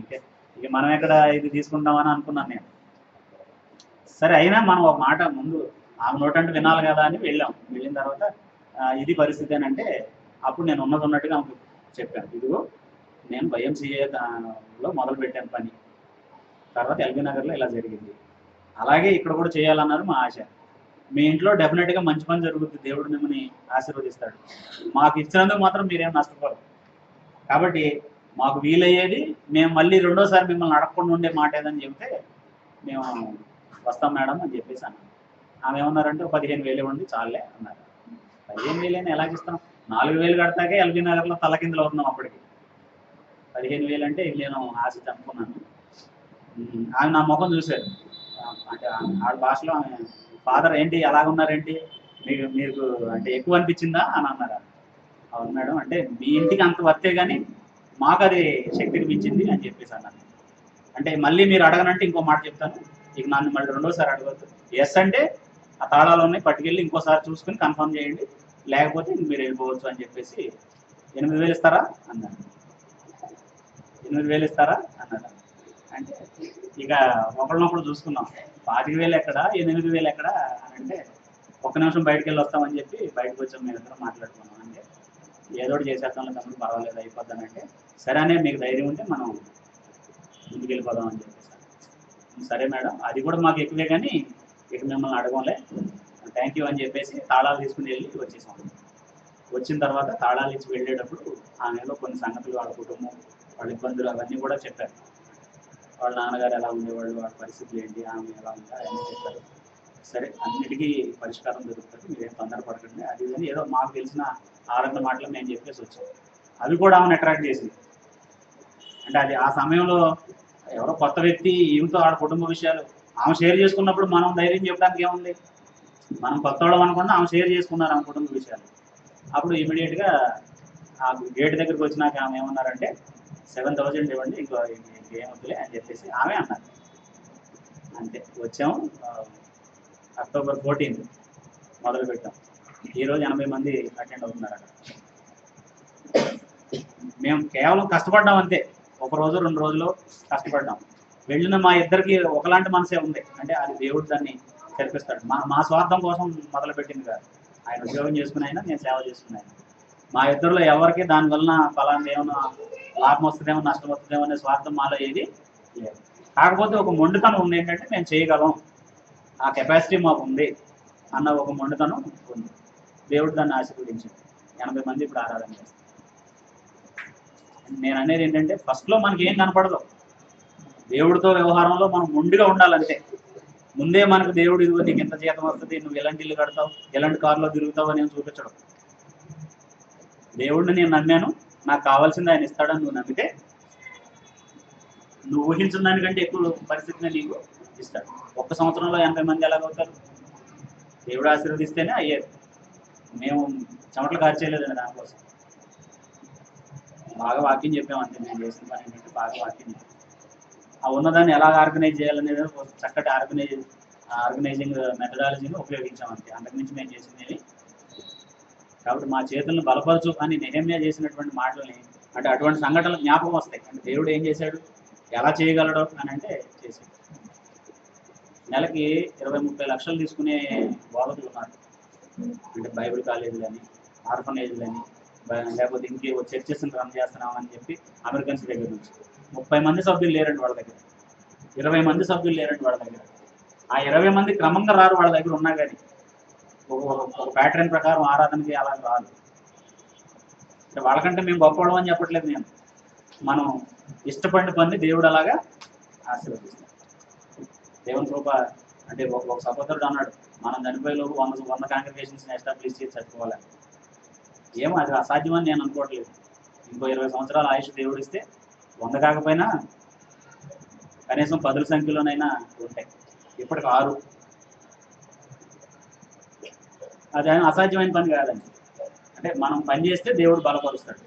ఇక మనం ఎక్కడ ఇది తీసుకుంటామని అనుకున్నాను నేను. సరే అయినా మనం ఒక మాట ముందు ఆమె నోటంటే వినాలి కదా అని వెళ్ళాం. వెళ్ళిన తర్వాత ఇది పరిస్థితి అని అంటే, అప్పుడు నేను ఉన్నట్టుగా ఆమెకు చెప్పాను, ఇదిగో నేను YMCAలో మొదలు పెట్టాను పని, తర్వాత ఎల్బీ నగర్లో ఇలా జరిగింది, అలాగే ఇక్కడ కూడా చేయాలన్నారు మా ఆశ. మీ ఇంట్లో డెఫినెట్గా మంచి పని జరుగుతుంది, దేవుడు మిమ్మల్ని ఆశీర్వదిస్తాడు. మాకు ఇచ్చినందుకు మాత్రం మీరేం నష్టపోరు. కాబట్టి మాకు వీలయ్యేది మేము మళ్ళీ రెండోసారి మిమ్మల్ని అడగకుండా ఉండే మాట ఏదని చెబితే మేము వస్తాం మేడం అని చెప్పేసి అన్నాను. ఆమె ఏమన్నారంటే 15,000 ఇవ్వండి చాలే అన్నారు. 15,000 ఎలాగిస్తాం, 4,000 కడతాకే ఎల్బీ నగర్లో తలకిందులు అవుతున్నాం. అప్పటికి 15,000 అంటే నేను ఆశ అనుకున్నాను. ఆమె నా ముఖం చూశారు, అంటే ఆడ భాషలో ఆమె ఫాదర్ ఏంటి ఎలాగున్నారేంటి, మీకు అంటే ఎక్కువ అనిపించిందా అని అన్నారు. అవును మేడం, అంటే మీ ఇంటికి అంత వర్తే కానీ మాకు అది శక్తికి మించింది అని చెప్పేసి అన్నాను. అంటే మళ్ళీ మీరు అడగనంటే ఇంకో మాట చెప్తాను, ఇక నన్ను మళ్ళీ రెండోసారి అడగద్దు. ఎస్ అంటే ఆ తాళాలు ఉన్నాయి పట్టుకెళ్ళి ఇంకోసారి చూసుకుని కన్ఫర్మ్ చేయండి, లేకపోతే మీరు వెళ్ళిపోవచ్చు అని చెప్పేసి. 8,000 ఇస్తారా అన్నారు. 8,000 ఇస్తారా అన్నాడు. అంటే ఇక ఒకళ్ళనొకళ్ళు చూసుకున్నాం, 25,000 ఎక్కడ 8,000 ఎక్కడ అని అంటే, ఒక్క నిమిషం బయటకు వెళ్ళి వస్తామని చెప్పి బయటకు వచ్చాం. మేము ఇద్దరం మాట్లాడుకున్నాం. అంటే ఏదో ఒకటి చేసేద్దాం తమ్ముడు, పర్వాలేదు అయిపోద్దాం అంటే, సరే అనే మీకు ధైర్యం ఉంటే మనం ముందుకు వెళ్ళిపోదాం అని చెప్పేసి. సరే మేడం, అది కూడా మాకు ఎక్కువే కానీ ఇక మిమ్మల్ని అడగంలే, థ్యాంక్ యూ అని చెప్పేసి తాళాలు తీసుకుని వెళ్ళి వచ్చేసాం. వచ్చిన తర్వాత తాళాలు ఇచ్చి వెళ్ళేటప్పుడు ఆమెలో కొన్ని సంగతులు, వాళ్ళ కుటుంబం, వాళ్ళ ఇబ్బందులు అవన్నీ కూడా చెప్పారు. వాళ్ళ నాన్నగారు ఎలా ఉండేవాళ్ళు, వాళ్ళ పరిస్థితులు ఏంటి, ఆమె ఎలా ఉంటారు అన్నీ చెప్పారు. సరే అన్నిటికీ పరిష్కారం దొరుకుతుంది, మీరేం తొందరపడకండి అది అని ఏదో మాకు తెలిసిన ఆనంద మాటలు మేము చెప్పేసి వచ్చాం. అవి కూడా ఆమెను అట్రాక్ట్ చేసింది. అంటే అది ఆ సమయంలో ఎవరో కొత్త వ్యక్తి ఈమెతో ఆడ కుటుంబ విషయాలు ఆమె షేర్ చేసుకున్నప్పుడు మనం ధైర్యం చెప్పడానికి ఏముంది, మనం కొత్త వాళ్ళం అనుకున్నా ఆమె షేర్ చేసుకున్నారు ఆమె కుటుంబ విషయాలు. అప్పుడు ఇమీడియట్గా ఆ గేట్ దగ్గరికి వచ్చినాక ఆమె ఏమన్నారంటే 7,000 ఇవ్వండి, ఇంకేమొద్దులే అని చెప్పేసి ఆమె అన్నారు. అంతే వచ్చాము. అక్టోబర్ 14 మొదలు పెట్టాం. ఈరోజు 80 మంది అటెండ్ అవుతున్నారు అక్కడ. మేము కేవలం కష్టపడ్డాం అంతే, ఒక రోజు 2 రోజులు కష్టపడ్డాం. వెళ్ళిన మా ఇద్దరికి ఒకలాంటి మనసే ఉంది, అంటే అది దేవుడు దాన్ని జరిపిస్తాడు. మా స్వార్థం కోసం మొదలు పెట్టింది కాదు. ఆయన ఉద్యోగం చేసుకుని అయినా నేను సేవ చేసుకున్నాను. మా ఇద్దరిలో ఎవరికి దానివలన ఫలాన్ని ఏమన్నా లాభం వస్తుందేమో నష్టం వస్తుందేమో అనే స్వార్థం మాలో ఏది లేదు. కాకపోతే ఒక మొండితనం ఉంది, ఏంటంటే మేము చేయగలం, ఆ కెపాసిటీ మాకు ఉంది అన్న ఒక మొండితనం ఉంది. దేవుడు దాన్ని ఆశీర్వదించింది. 80 మంది ఇప్పుడు ఆరాధన చేస్తారు. నేను అనేది ఏంటంటే ఫస్ట్లో మనకి ఏం కనపడదు, దేవుడితో వ్యవహారంలో మనం మొండిగా ఉండాలంటే. ముందే మనకు దేవుడు ఇదిగో నీకు ఎంత జీతం వస్తుంది, నువ్వు ఎలాంటి ఇల్లు కడతావు, ఎలాంటి కారులో తిరుగుతావు అని చూపించడం. దేవుడిని నేను నమ్మాను, నాకు కావాల్సింది ఆయన ఇస్తాడని నువ్వు నమ్మితే నువ్వు ఊహించిన దానికంటే ఎక్కువ పరిస్థితిని నీకు ఇస్తాడు. 1 సంవత్సరంలో 80 మంది ఎలాగవుతారు? దేవుడు ఆశీర్వదిస్తేనే అయ్యేది. మేము చెమటలు కార్చేయలేదండి దానికోసం. బాగా వాక్యం చెప్పామంటే మేము చేసిన పని ఏంటంటే బాగా వాక్యం చెప్పాం. ఆ ఉన్నదాన్ని ఎలా ఆర్గనైజ్ చేయాలనేది ఒక చక్కటి ఆర్గనైజింగ్ మెథడాలజీని ఉపయోగించామంటే, అంతకుమించి మేము చేసింది. కాబట్టి మా చేతులను బలపరచు అని నెహెమ్యా చేసినటువంటి మాటల్ని, అంటే అటువంటి సంఘటనలు జ్ఞాపకం వస్తాయి. అంటే దేవుడు ఏం చేశాడు, ఎలా చేయగలడు అని అంటే చేశాడు. నెలకి 20-30 లక్షలు తీసుకునే బోధకులు ఉన్నారు. అంటే బైబిల్ కాలేజీలు అని, ఆర్ఫనేజ్లు అని, లేకపోతే ఇంకే చర్చెస్ని రన్ చేస్తున్నామని చెప్పి అమెరికన్స్ దగ్గర నుంచి 30 మంది సభ్యులు లేరండి వాళ్ళ దగ్గర, 20 మంది సభ్యులు లేరండి వాళ్ళ దగ్గర. ఆ 20 మంది క్రమంగా రారు వాళ్ళ దగ్గర ఉన్నా కానీ, ఒక ప్యాటర్న్ ప్రకారం ఆరాధనకి అలా రాదు. అంటే వాళ్ళకంటే మేము గొప్పవడం అని చెప్పట్లేదు నేను. మనం ఇష్టపడిన పని దేవుడు అలాగా ఆశీర్వదిస్తాం. దేవుని కృప. అంటే ఒక సహోదరుడు అన్నాడు, మనం చనిపోయేలోపు 100 కాంగ్రిగేషన్స్ని ఎస్టాబ్లిష్ చేసి చచ్చిపోవాలి. ఏమో అది అసాధ్యమని నేను అనుకోవట్లేదు. ఇంకో 20 సంవత్సరాల ఆయుష్ దేవుడు ఇస్తే 100 కాకపోయినా కనీసం 10 సంఖ్యలోనైనా ఉంటాయి. ఇప్పటికి 6. అది అసాధ్యమైన పని కాదండి. అంటే మనం పని చేస్తే దేవుడు బలపరుస్తాడు.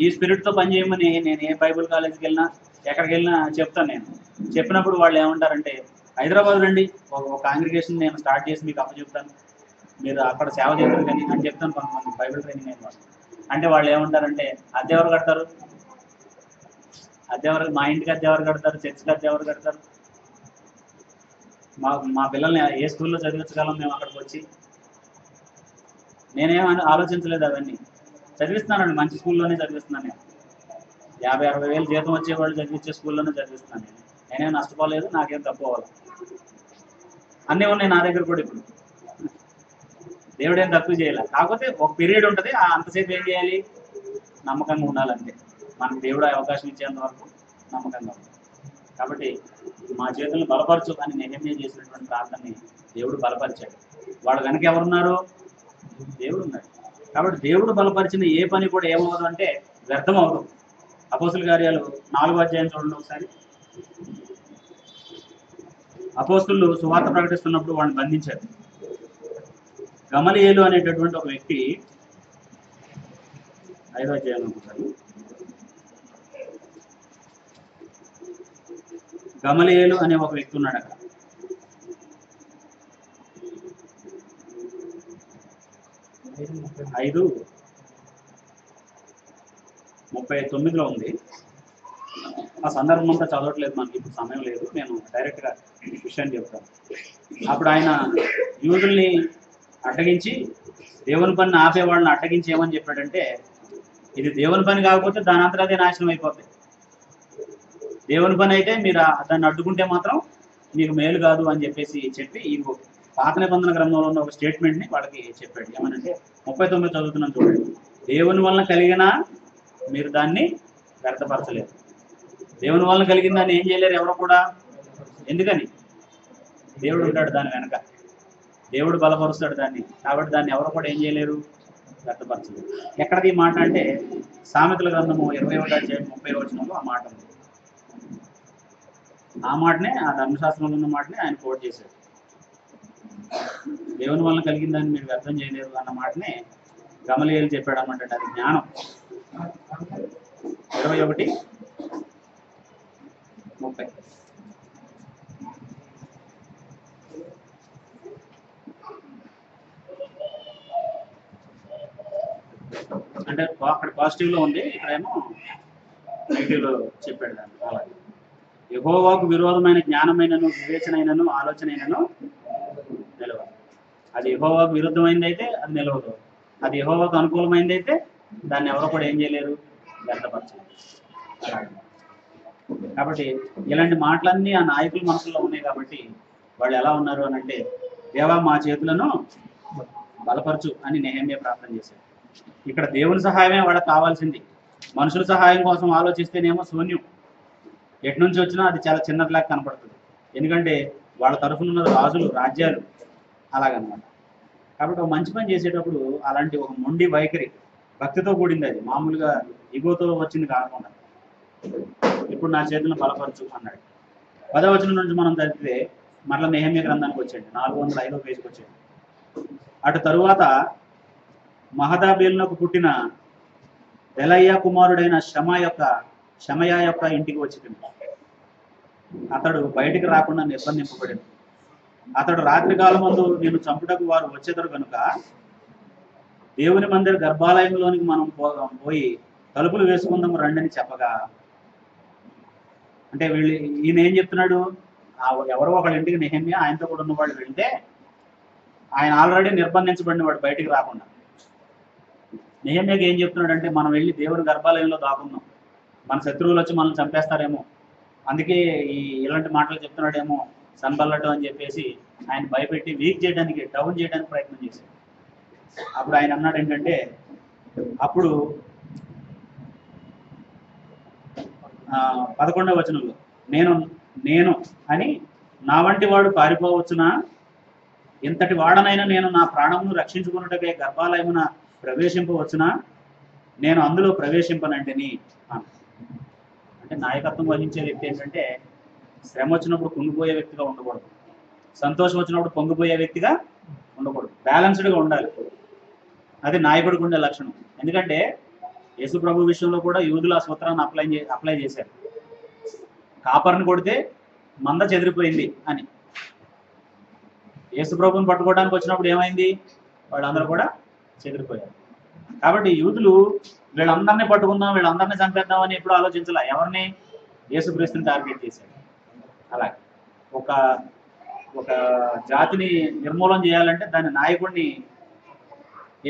ఈ స్పిరిట్తో పని చేయమని నేను ఏ బైబిల్ కాలేజీకి వెళ్ళినా ఎక్కడికి వెళ్ళినా చెప్తాను. నేను చెప్పినప్పుడు వాళ్ళు ఏమంటారంటే, హైదరాబాద్ రండి, ఒక కాంగ్రిగేషన్ నేను స్టార్ట్ చేసి మీకు అప్పచెప్తాను, మీరు అక్కడ సేవ చేస్తారు కానీ అని చెప్తాను. కొంతమంది బైబిల్ ట్రైనింగ్ అయిన వాళ్ళు. అంటే వాళ్ళు ఏమంటారంటే, అద్దె ఎవరు కడతారు, మా ఇంటికి అద్దె ఎవరు కడతారు, చర్చికి అద్దె ఎవరు కడతారు, మా పిల్లల్ని ఏ స్కూల్లో చదివించగలం మేము అక్కడికి వచ్చి. నేనేమని ఆలోచించలేదు అవన్నీ. చదివిస్తున్నానండి, మంచి స్కూల్లోనే చదివిస్తున్నాను. నేను 50-60 వేలు జీతం వచ్చేవాళ్ళు చదివించే స్కూల్లోనే చదివిస్తున్నాను. నేనేం నష్టపోలేదు, నాకేం తక్కువ అవ్వాలి. అన్నీ ఉన్నాయి నా దగ్గర కూడా. ఇప్పుడు దేవుడేం తక్కువ చేయాలి. కాకపోతే ఒక పీరియడ్ ఉంటుంది, అంతసేపు ఏం చేయాలి, నమ్మకంగా ఉండాలంటే. మనకు దేవుడు అవకాశం ఇచ్చేంత వరకు నమ్మకంగా ఉంది. కాబట్టి మా చేతులను బలపరచు అని నెహెమ్యా చేసినటువంటి ప్రార్థనని దేవుడు బలపరిచాడు. వాడు వెనక ఎవరున్నారు, దేవుడు ఉన్నాడు. కాబట్టి దేవుడు బలపరిచిన ఏ పని కూడా ఏమవుదు అంటే వ్యర్థం అవదు. అపోస్తుల కార్యాలు 4వ అధ్యాయం చూడండి ఒకసారి. అపోస్తులు సువార్త ప్రకటిస్తున్నప్పుడు వాడిని బంధించారు. గమలీయేలు అనేటటువంటి ఒక వ్యక్తి, 5వ అధ్యాయం ఒకసారి. గమలీయేలు అనే ఒక వ్యక్తి ఉన్నాడు అక్కడ. ఐదు 39లో ఉంది. ఆ సందర్భం అంతా చదవట్లేదు, మనకి ఇప్పుడు సమయం లేదు, నేను డైరెక్ట్గా విషయాన్ని చెప్తాను. అప్పుడు ఆయన యూదుల్ని అడ్డగించి, దేవుని పనిని ఆపేవాళ్ళని అడ్డగించి ఏమని చెప్పాడంటే, ఇది దేవుని పని కాకపోతే దాని అంతా అదే నాశనం అయిపోతుంది. దేవుని పని అయితే మీరు దాన్ని అడ్డుకుంటే మాత్రం మీకు మేలు కాదు అని చెప్పి ఈ పాత నిబంధన గ్రంథంలో ఉన్న ఒక స్టేట్మెంట్ని వాళ్ళకి చెప్పాడు. ఏమనంటే 39 చదువుతున్నాను చూడండి. దేవుని వలన కలిగిన మీరు దాన్ని వ్యర్థపరచలేరు. దేవుని వలన కలిగిన దాన్ని ఏం చేయలేరు ఎవరు కూడా. ఎందుకని? దేవుడు ఉంటాడు దాని వెనక, దేవుడు బలపరుస్తాడు దాన్ని. కాబట్టి దాన్ని ఎవరు కూడా ఏం చేయలేరు, వ్యర్థపరచలేరు. ఎక్కడిది మాట అంటే సామెతల గ్రంథము 21వ అధ్యాయం 30వ వచనంలో ఆ మాట ఉంది. ఆ మాటనే, ఆ ధర్మశాస్త్రంలో ఉన్న మాటనే ఆయన కోట్ చేశాడు. దేవుని వలన కలిగిన దాన్ని మీరు వ్యర్థం చేయలేరు అన్న మాటనే గమలీయేలు చెప్పాడు అన్నమాట. అది జ్ఞానం. 21:30. అంటే అక్కడ పాజిటివ్లో ఉంది, ఇక్కడేమో నెగిటివ్లో చెప్పాడు దాన్ని. అలాగే యెహోవాకు విరోధమైన జ్ఞానమైనను వివేచనైనను ఆలోచనైనను నిలవదు. అది యెహోవాకు విరుద్ధమైంది అయితే అది నిలవదు. అది యెహోవాకు అనుకూలమైంది అయితే దాన్ని ఎవరో కూడా ఏం చేయలేరు, వ్యర్థపరచలేరు. కాబట్టి ఇలాంటి మాటలన్నీ ఆ నాయకుల మనసులో ఉన్నాయి. కాబట్టి వాళ్ళు ఎలా ఉన్నారు అని అంటే, దేవా మా చేతులను బలపరచు అని నెహెమ్యా ప్రార్థన చేశారు. ఇక్కడ దేవుని సహాయమే వాళ్ళకి కావాల్సింది. మనుషుల సహాయం కోసం ఆలోచిస్తేనేమో శూన్యం. ఎటు నుంచి వచ్చినా అది చాలా చిన్నదిలాగా కనపడుతుంది. ఎందుకంటే వాళ్ళ తరఫున ఉన్న రాజులు, రాజ్యాలు అలాగనమాట. కాబట్టి ఒక మంచి పని చేసేటప్పుడు అలాంటి ఒక మొండి వైఖరి, భక్తితో కూడింది. అది మామూలుగా ఇగోతో వచ్చింది కాకుండా, ఇప్పుడు నా చేతులను బలపరచు అన్నాడు. 10వ వచనం నుంచి మనం చదివితే మరలా నెహెమ్యా గ్రంథానికి వచ్చాడు, 405వ పేజీకి వచ్చాడు. అటు తరువాత మహదాబేలునకు పుట్టిన దెలయ్య కుమారుడైన షమయ యొక్క ఇంటికి వచ్చి అతడు బయటికి రాకుండా నిర్బంధింపబడింది. అతడు రాత్రికాలం ముందు నేను చంపుటకు వారు వచ్చేదరు కనుక దేవుని మందిర గర్భాలయంలోనికి మనం పోయి తలుపులు వేసుకుందాం రండని చెప్పగా, అంటే ఈయన ఏం చెప్తున్నాడు, ఎవరో ఒకళ్ళ ఇంటికి నెహెమ్యా ఆయనతో కూడా ఉన్నవాళ్ళు వెళ్తే ఆయన ఆల్రెడీ నిర్బంధించబడిన వాడు బయటికి రాకుండా. నెహెమ్యాకి ఏం చెప్తున్నాడు అంటే, మనం వెళ్ళి దేవుని గర్భాలయంలో దాకుందాం, మన శత్రువులు వచ్చి మనల్ని చంపేస్తారేమో, అందుకే ఇలాంటి మాటలు చెప్తున్నాడేమో సన్బల్లటు అని చెప్పేసి ఆయన భయపెట్టి వీక్ చేయడానికి, డౌన్ చేయడానికి ప్రయత్నం చేశాడు. అప్పుడు ఆయన అన్నాడు ఏంటంటే, అప్పుడు 11వ వచనంలో నేను అని నా వంటి వాడు పారిపోవచ్చునా, ఇంతటి వాడనైనా నేను నా ప్రాణమును రక్షించుకున్నట్టుగా గర్భాలయమున ప్రవేశింపవచ్చునా, నేను అందులో ప్రవేశింపనంటిని. అంటే నాయకత్వం వహించే వ్యక్తి ఏంటంటే శ్రమ వచ్చినప్పుడు కుంగిపోయే వ్యక్తిగా ఉండకూడదు, సంతోషం వచ్చినప్పుడు పొంగిపోయే వ్యక్తిగా ఉండకూడదు, బ్యాలెన్స్డ్గా ఉండాలి. అది నాయకుడికి ఉండే లక్షణం. ఎందుకంటే యేసు ప్రభు విషయంలో కూడా యూదులు ఆ సూత్రాన్ని అప్లై చేశారు. కాపర్ని కొడితే మంద చెదిరిపోయింది అని. యేసు ప్రభుని పట్టుకోవడానికి వచ్చినప్పుడు ఏమైంది, వాళ్ళందరూ కూడా చెదిరిపోయారు. కాబట్టి యూదులు వీళ్ళందరినీ పట్టుకుందాం, వీళ్ళందరినీ చంపేద్దాం అని ఎప్పుడు ఆలోచించాల, ఎవరిని, యేసుక్రీస్తుని టార్గెట్ చేశారు. అలాగే ఒక జాతిని నిర్మూలన చేయాలంటే దాని నాయకుడిని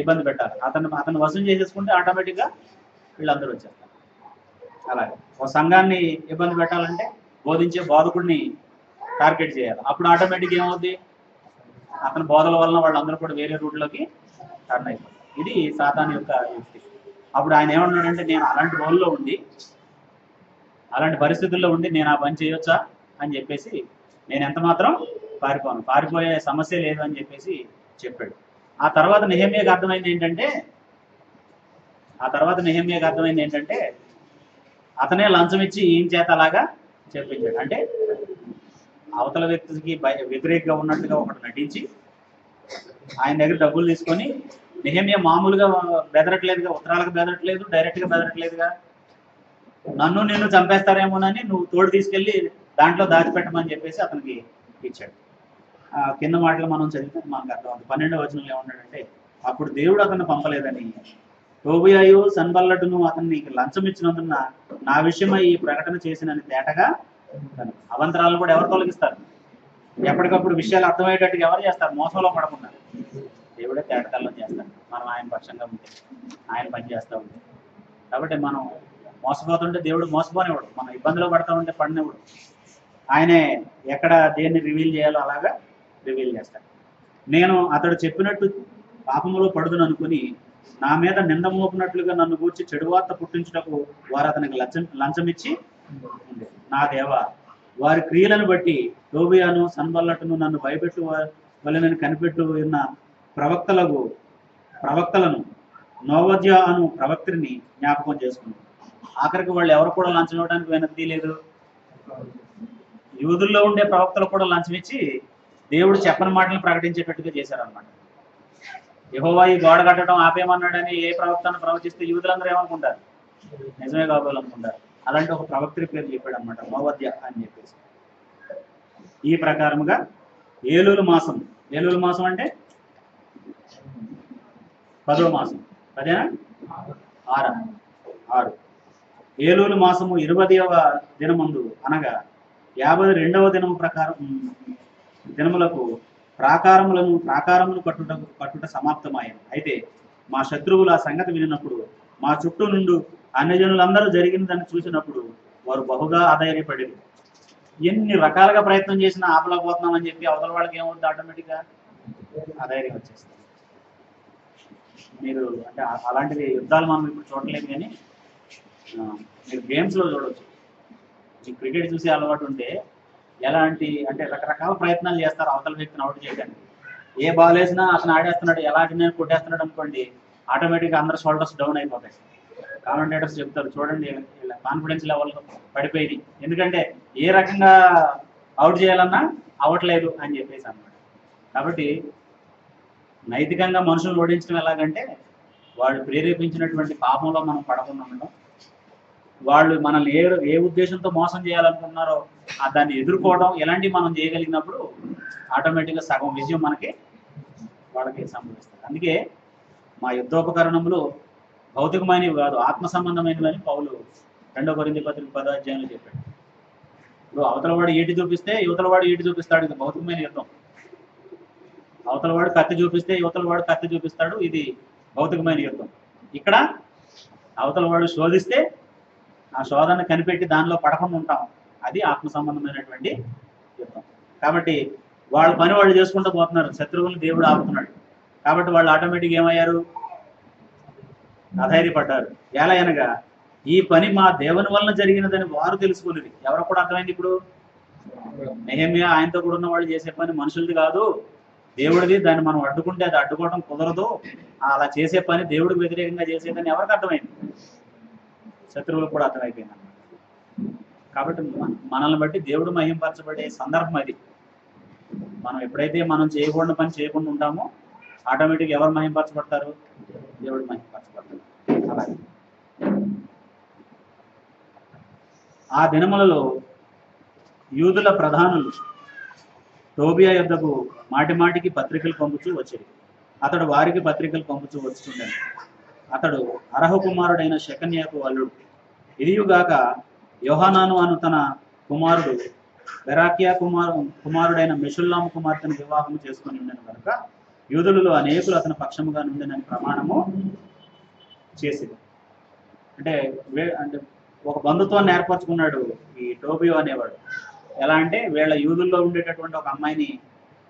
ఇబ్బంది పెట్టాలి. అతను వసూలు చేసేసుకుంటే ఆటోమేటిక్గా వీళ్ళందరూ వచ్చేస్తారు. అలాగే ఒక సంఘాన్ని ఇబ్బంది పెట్టాలంటే బోధించే బోధకుడిని టార్గెట్ చేయాలి. అప్పుడు ఆటోమేటిక్ ఏమవుద్ది, అతని బోధల వలన వాళ్ళందరూ కూడా వేరే రూట్లోకి టర్న్ అయిపోతారు. ఇది సాతాను యొక్క యుక్తి. అప్పుడు ఆయన ఏమన్నాడంటే, నేను అలాంటి రోల్లో ఉండి, అలాంటి పరిస్థితుల్లో ఉండి నేను ఆ పని చేయొచ్చా అని చెప్పేసి, నేను ఎంత మాత్రం పారిపోయే సమస్య లేదు అని చెప్పేసి చెప్పాడు. ఆ తర్వాత నెహెమ్యాకి అర్థమైంది ఏంటంటే అతనే లంచం ఇచ్చి ఈయన చేత అలాగా చెప్పించాడు. అంటే అవతల వ్యక్తికి వ్యతిరేకంగా ఉన్నట్టుగా ఒకటి నటించి ఆయన దగ్గర డబ్బులు తీసుకొని, నెహెమ్యా మామూలుగా బెదరట్లేదుగా, ఉత్తరాలకు బెదరట్లేదు, డైరెక్ట్గా బెదరట్లేదుగా, నిన్ను చంపేస్తారేమోనని నువ్వు తోడు తీసుకెళ్ళి దాంట్లో దాచిపెట్టమని చెప్పేసి అతనికి ఇచ్చాడు. కింద మాటలు మనం చదివితే మనకు అర్థం. 12వ వచనంలో ఏమన్నాడంటే, అప్పుడు దేవుడు అతన్ని పంపలేదని టోబియాయు సన్బల్లటును అతన్ని లంచం ఇచ్చినందున నా విషయమై ఈ ప్రకటన చేసినని తేటగా. అవంతరాలను కూడా ఎవరు తొలగిస్తారు, ఎప్పటికప్పుడు విషయాలు అర్థమయ్యేటట్టుగా ఎవరు చేస్తారు, మోసంలో పడకుండా దేవుడే తేటతల్లో చేస్తాడు. మనం ఆయన పక్షంగా ఉంటే, ఆయన పని చేస్తూ ఉంటే. కాబట్టి మనం మోసపోతుంటే దేవుడు మోసపోనివ్వడు, మనం ఇబ్బందిలో పడతా ఉంటే పడినప్పుడు ఆయనే ఎక్కడ దేన్ని రివీల్ చేయాలో అలాగా రివీల్ చేస్తాడు. నేను అతడు చెప్పినట్టు పాపములో పడుదును అనుకుని నా మీద నింద మోపినట్లుగా నన్ను గూర్చి చెడు వార్త పుట్టించుటకు వారు అతనికి లంచమిచ్చి నా దేవా, వారి క్రియలను బట్టి టోబియాను సన్బల్లటును నన్ను భయపెట్టు వలెనని కనిపెట్టు ఉన్న ప్రవక్తలను నోవద్య అను ప్రవక్తిని జ్ఞాపకం చేసుకున్నాను. ఆఖరికి వాళ్ళు ఎవరు కూడా లంచం ఇవ్వడానికి వెనక్కి లేదు. యూదుల్లో ఉండే ప్రవక్తలు కూడా లంచం ఇచ్చి దేవుడు చెప్పని మాటలను ప్రకటించేటట్టుగా చేశారనమాట. యెహోవా ఈ గోడ కట్టడం ఆపేయమన్నాడని ఏ ప్రవక్తను ప్రవచిస్తే యూదులందరూ ఏమనుకుంటారు, నిజమే కాబోలనుకుంటారు. అలాంటి ఒక ప్రవక్తి పేరు చెప్పాడు అనమాట, నోవద్య అని చెప్పేసి. ఈ ప్రకారముగా ఏలూలు మాసం అంటే 10వ మాసం, అదేనా, 6 ఏలూలు మాసము 20వ దినమందు అనగా 52వ దినము దినములకు ప్రాకారములు కట్టుట సమాప్తమాయను. అయితే మా శత్రువులు ఆ సంగతి వినినప్పుడు, మా చుట్టూ నుండి అన్యజనులందరూ జరిగినదని చూసినప్పుడు వారు బహుగా అధైర్యపడేది. ఎన్ని రకాలుగా ప్రయత్నం చేసినా ఆపలేకపోతున్నామని చెప్పి అవతల వాళ్ళకి ఏమవుతుంది, ఆటోమేటిక్గా అధైర్యం వచ్చేస్తుంది. మీరు అంటే అలాంటివి యుద్ధాలు మనం ఇప్పుడు చూడలేదు, కానీ మీరు గేమ్స్లో చూడవచ్చు. మీకు క్రికెట్ చూసే అలవాటు ఉంటే ఎలాంటి అంటే రకరకాల ప్రయత్నాలు చేస్తారు అవతల వ్యక్తిని అవుట్ చేయడానికి. ఏ బాల్ వేసినా అతను ఆడేస్తున్నాడు, ఎలా ఆడినా కొట్టేస్తున్నాడు అనుకోండి, ఆటోమేటిక్గా అందరు షోల్డర్స్ డౌన్ అయిపోతాయి. కామెంటేటర్స్ చెప్తారు చూడండి ఇలా కాన్ఫిడెన్స్ లెవెల్ పడిపోయింది, ఎందుకంటే ఏ రకంగా అవుట్ చేయాలన్నా అవ్వట్లేదు అని చెప్పేసి అన్నమాట. కాబట్టి నైతికంగా మనుషులను ఓడించడం ఎలాగంటే వాళ్ళు ప్రేరేపించినటువంటి పాపంలో మనం పడకుండా ఉండడం, వాళ్ళు మనల్ని ఏ ఉద్దేశంతో మోసం చేయాలనుకుంటున్నారో దాన్ని ఎదుర్కోవడం, ఇలాంటివి మనం చేయగలిగినప్పుడు ఆటోమేటిక్గా సగం విజయం మనకి వాళ్ళకి సంభవిస్తుంది. అందుకే మా యుద్ధోపకరణములు భౌతికమైనవి కాదు, ఆత్మ సంబంధమైనవని పౌలు 2 కొరింథీ పత్రిక 10వ అధ్యాయంలో చెప్పాడు. ఇప్పుడు అవతల వాడు ఈటి చూపిస్తే యువతల వాడు ఈటి చూపిస్తాడు, ఇది భౌతికమైన యుద్ధం. అవతల వాడు కత్తి చూపిస్తే యువతల వాడు కత్తి చూపిస్తాడు, ఇది భౌతికమైన యుద్ధం. ఇక్కడ అవతల వాడు శోధిస్తే ఆ శోధన కనిపెట్టి దానిలో పడకుండా ఉంటాం, అది ఆత్మ సంబంధమైనటువంటి యుద్ధం. కాబట్టి వాళ్ళ పని వాళ్ళు చేసుకుంటూ పోతున్నారు, శత్రువులను దేవుడు ఆపుతున్నాడు. కాబట్టి వాళ్ళు ఆటోమేటిక్గా ఏమయ్యారు, అధైర్యపడ్డారు. ఎలా అనగా ఈ పని మా దేవుని వలన జరిగినదని వారు తెలుసుకునేది. ఎవరు కూడా అర్థమైంది, ఇప్పుడు నెహెమ్యా ఆయనతో కూడా ఉన్న వాళ్ళు చేసే పని మనుషులది కాదు, దేవుడిది. దాన్ని మనం అడ్డుకుంటే అది అడ్డుకోవడం కుదరదు, అలా చేసే పని దేవుడికి వ్యతిరేకంగా చేసేదని ఎవరికి అర్థమైంది, శత్రువులకు కూడా అర్థమైపోయింది అన్నమాట. కాబట్టి మనల్ని బట్టి దేవుడు మహింపరచబడే సందర్భం అది. మనం ఎప్పుడైతే మనం చేయకూడని పని చేయకుండా ఉంటామో ఆటోమేటిక్గా ఎవరు మహింపరచబడతారు, దేవుడు మహింపరచబడతారు. అలాగే ఆ దినములలో యూదుల ప్రధానులు టోబియా యొద్దకు మాటి మాటికి పత్రికలు పంపుచూ వచ్చేది. అతడు వారికి పత్రికలు పంపుచూ వస్తుండేది. అతడు అరహ కుమారుడైన షెకన్యాకు అల్లుడు. ఇదియుగాక యోహానాను అను తన కుమారుడు బెరాకియా కుమారుడైన మెషుల్లాము కుమార్తెను వివాహం చేసుకుని ఉండను కనుక యూదులలో అనేకులు అతని పక్షముగా నుండినని ప్రమాణము చేసేది. అంటే ఒక బంధుత్వాన్ని ఏర్పరచుకున్నాడు ఈ టోబియో అనేవాడు. ఎలా అంటే వీళ్ళ యూదుల్లో ఉండేటటువంటి ఒక అమ్మాయిని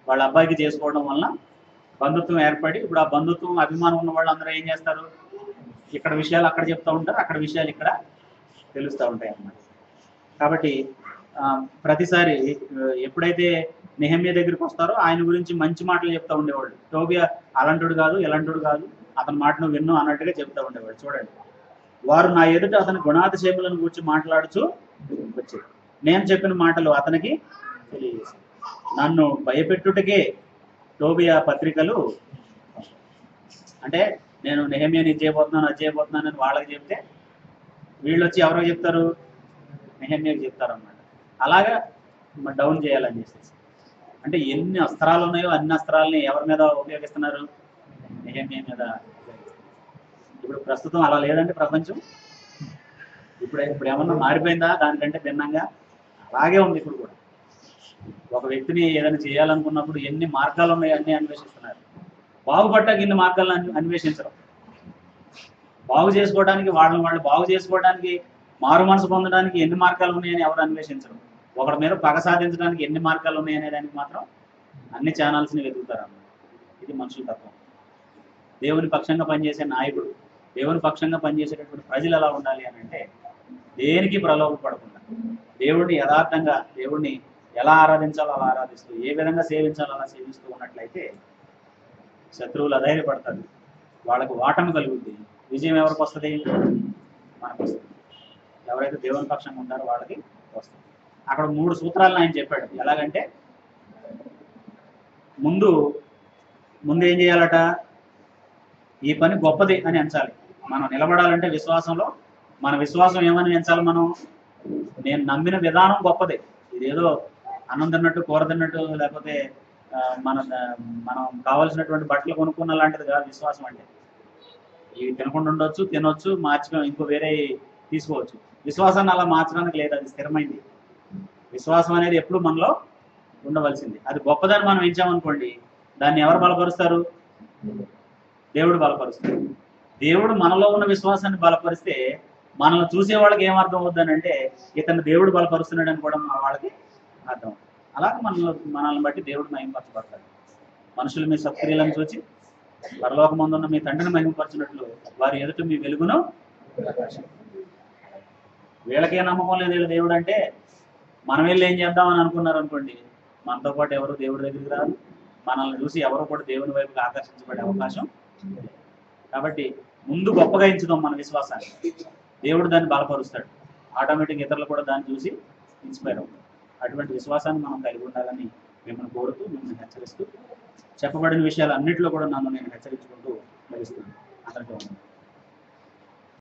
వాళ్ళ అబ్బాయికి చేసుకోవడం వలన బంధుత్వం ఏర్పడి, ఇప్పుడు ఆ బంధుత్వం అభిమానం ఉన్న వాళ్ళు అందరూ ఏం చేస్తారు, ఇక్కడ విషయాలు అక్కడ చెప్తూ ఉంటారు, అక్కడ విషయాలు ఇక్కడ తెలుస్తూ ఉంటాయి అన్నమాట. కాబట్టి ప్రతిసారి ఎప్పుడైతే నెహెమ్యా దగ్గరికి వస్తారో ఆయన గురించి మంచి మాటలు చెప్తూ ఉండేవాళ్ళు. టోబియా అలాంటుడు కాదు, ఎలాంటుడు కాదు, అతని మాటను విన్ను అన్నట్టుగా చెప్తూ ఉండేవాళ్ళు. చూడండి, వారు నా ఎదుట అతని గుణాతిశయములను గురించి మాట్లాడుచు వచ్చేది. నేను చెప్పిన మాటలు అతనికి తెలియజేశాను. నన్ను భయపెట్టుటకే టోబియా పత్రికలు, అంటే నేను నెహెమ్యాని ఇది చేయబోతున్నాను అది చేయబోతున్నాను అని వాళ్ళకి చెప్తే వీళ్ళు వచ్చి ఎవరికి చెప్తారు, నెహెమ్యాకి చెప్తారు అన్నమాట. అలాగా డౌన్ చేయాలని చేసేసి, అంటే ఎన్ని అస్త్రాలు ఉన్నాయో అన్ని అస్త్రాలని ఎవరి మీద ఉపయోగిస్తున్నారు, నెహెమ్యా మీద ఉపయోగిస్తున్నారు. ఇప్పుడు ప్రస్తుతం అలా లేదంటే ప్రపంచం, ఇప్పుడు ఏమన్నా మారిపోయిందా దానికంటే భిన్నంగా? అలాగే ఉంది ఇప్పుడు కూడా. ఒక వ్యక్తిని ఏదైనా చేయాలనుకున్నప్పుడు ఎన్ని మార్గాలు ఉన్నాయో అన్నీ అన్వేషిస్తున్నారు. బాగుపడ్డానికి ఇన్ని మార్గాలను అన్వేషించరు. బాగు చేసుకోవడానికి వాళ్ళు బాగు చేసుకోవడానికి, మారు మనసు పొందడానికి ఎన్ని మార్గాలు ఉన్నాయని ఎవరు అన్వేషించరు. ఒకరి మీద పగ సాధించడానికి ఎన్ని మార్గాలు ఉన్నాయనే దానికి మాత్రం అన్ని ఛానల్స్ని వెతుకుతారు అన్నమాట. ఇది మనుషుల తత్వం. దేవుని పక్షంగా పనిచేసే నాయకుడు, దేవుని పక్షంగా పనిచేసేటటువంటి ప్రజలు ఎలా ఉండాలి అని అంటే, దేనికి ప్రలోభపడకుండా దేవుడిని యథార్థంగా, దేవుడిని ఎలా ఆరాధించాలో అలా ఆరాధిస్తూ, ఏ విధంగా సేవించాలో అలా సేవిస్తూ ఉన్నట్లయితే శత్రువులు అధైర్యపడతారు, వాళ్ళకు వాటమి కలుగుద్ది. విజయం ఎవరికి వస్తుంది, మనకు వస్తుంది. ఎవరైతే దేవుని పక్షంగా ఉంటారో వాళ్ళకి వస్తుంది. అక్కడ 3 సూత్రాలను ఆయన చెప్పాడు. ఎలాగంటే ముందు ఏం చేయాలట, ఈ పని గొప్పది అని ఎంచాలి. మనం నిలబడాలంటే విశ్వాసంలో మన విశ్వాసం ఏమని ఎంచాలి, నేను నమ్మిన విధానం గొప్పదే. ఇదేదో అన్నం తిన్నట్టు కూర తిన్నట్టు, లేకపోతే మనం కావాల్సినటువంటి బట్టలు కొనుక్కున్న లాంటిది కాదు విశ్వాసం అంటే. ఇవి తినకుండా ఉండొచ్చు, తినొచ్చు, మార్చుకొని ఇంకో వేరే తీసుకోవచ్చు. విశ్వాసాన్ని అలా మార్చడానికి లేదు, అది స్థిరమైంది. విశ్వాసం అనేది ఎప్పుడు మనలో ఉండవలసింది. అది గొప్పదని మనం ఎంచామనుకోండి, దాన్ని ఎవరు బలపరుస్తారు, దేవుడు బలపరుస్తారు. దేవుడు మనలో ఉన్న విశ్వాసాన్ని బలపరిస్తే మనల్ని చూసే వాళ్ళకి ఏం అర్థం అవుద్దని అంటే ఇతను దేవుడు బలపరుస్తున్నాడని కూడా మన వాళ్ళకి అర్థం. అలాగే మనల్ని బట్టి దేవుడు మహిమపరచబడతాడు. మనుషులు మీ సత్క్రియలను చూచి పరలోకమందున్న మీ తండ్రిని మహిమపరచినట్లు వారి ఎదుట మీ వెలుగును వీళ్ళకే నమ్మకం లేదు వీళ్ళ దేవుడు అంటే. మనం వెళ్ళి ఏం చేద్దామని అనుకున్నారు అనుకోండి, మనతో పాటు ఎవరు దేవుడి దగ్గరికి రాదు, మనల్ని చూసి ఎవరు కూడా దేవుని వైపుకి ఆకర్షించబడే అవకాశం. కాబట్టి ముందు గొప్పగా ఎంచుదాం మన విశ్వాసాన్ని, దేవుడు దాన్ని బలపరుస్తాడు. ఆటోమేటిక్ ఇతరులు కూడా దాన్ని చూసి ఇన్స్పైర్ అవుతారు. అటువంటి విశ్వాసాన్ని మనం కలిగి ఉండాలని మిమ్మల్ని కోరుతూ, మిమ్మల్ని హెచ్చరిస్తూ, చెప్పబడిన విషయాలు అన్నింటిలో కూడా నన్ను నేను హెచ్చరించుకుంటూ ముగిస్తున్నాను. అందరికీ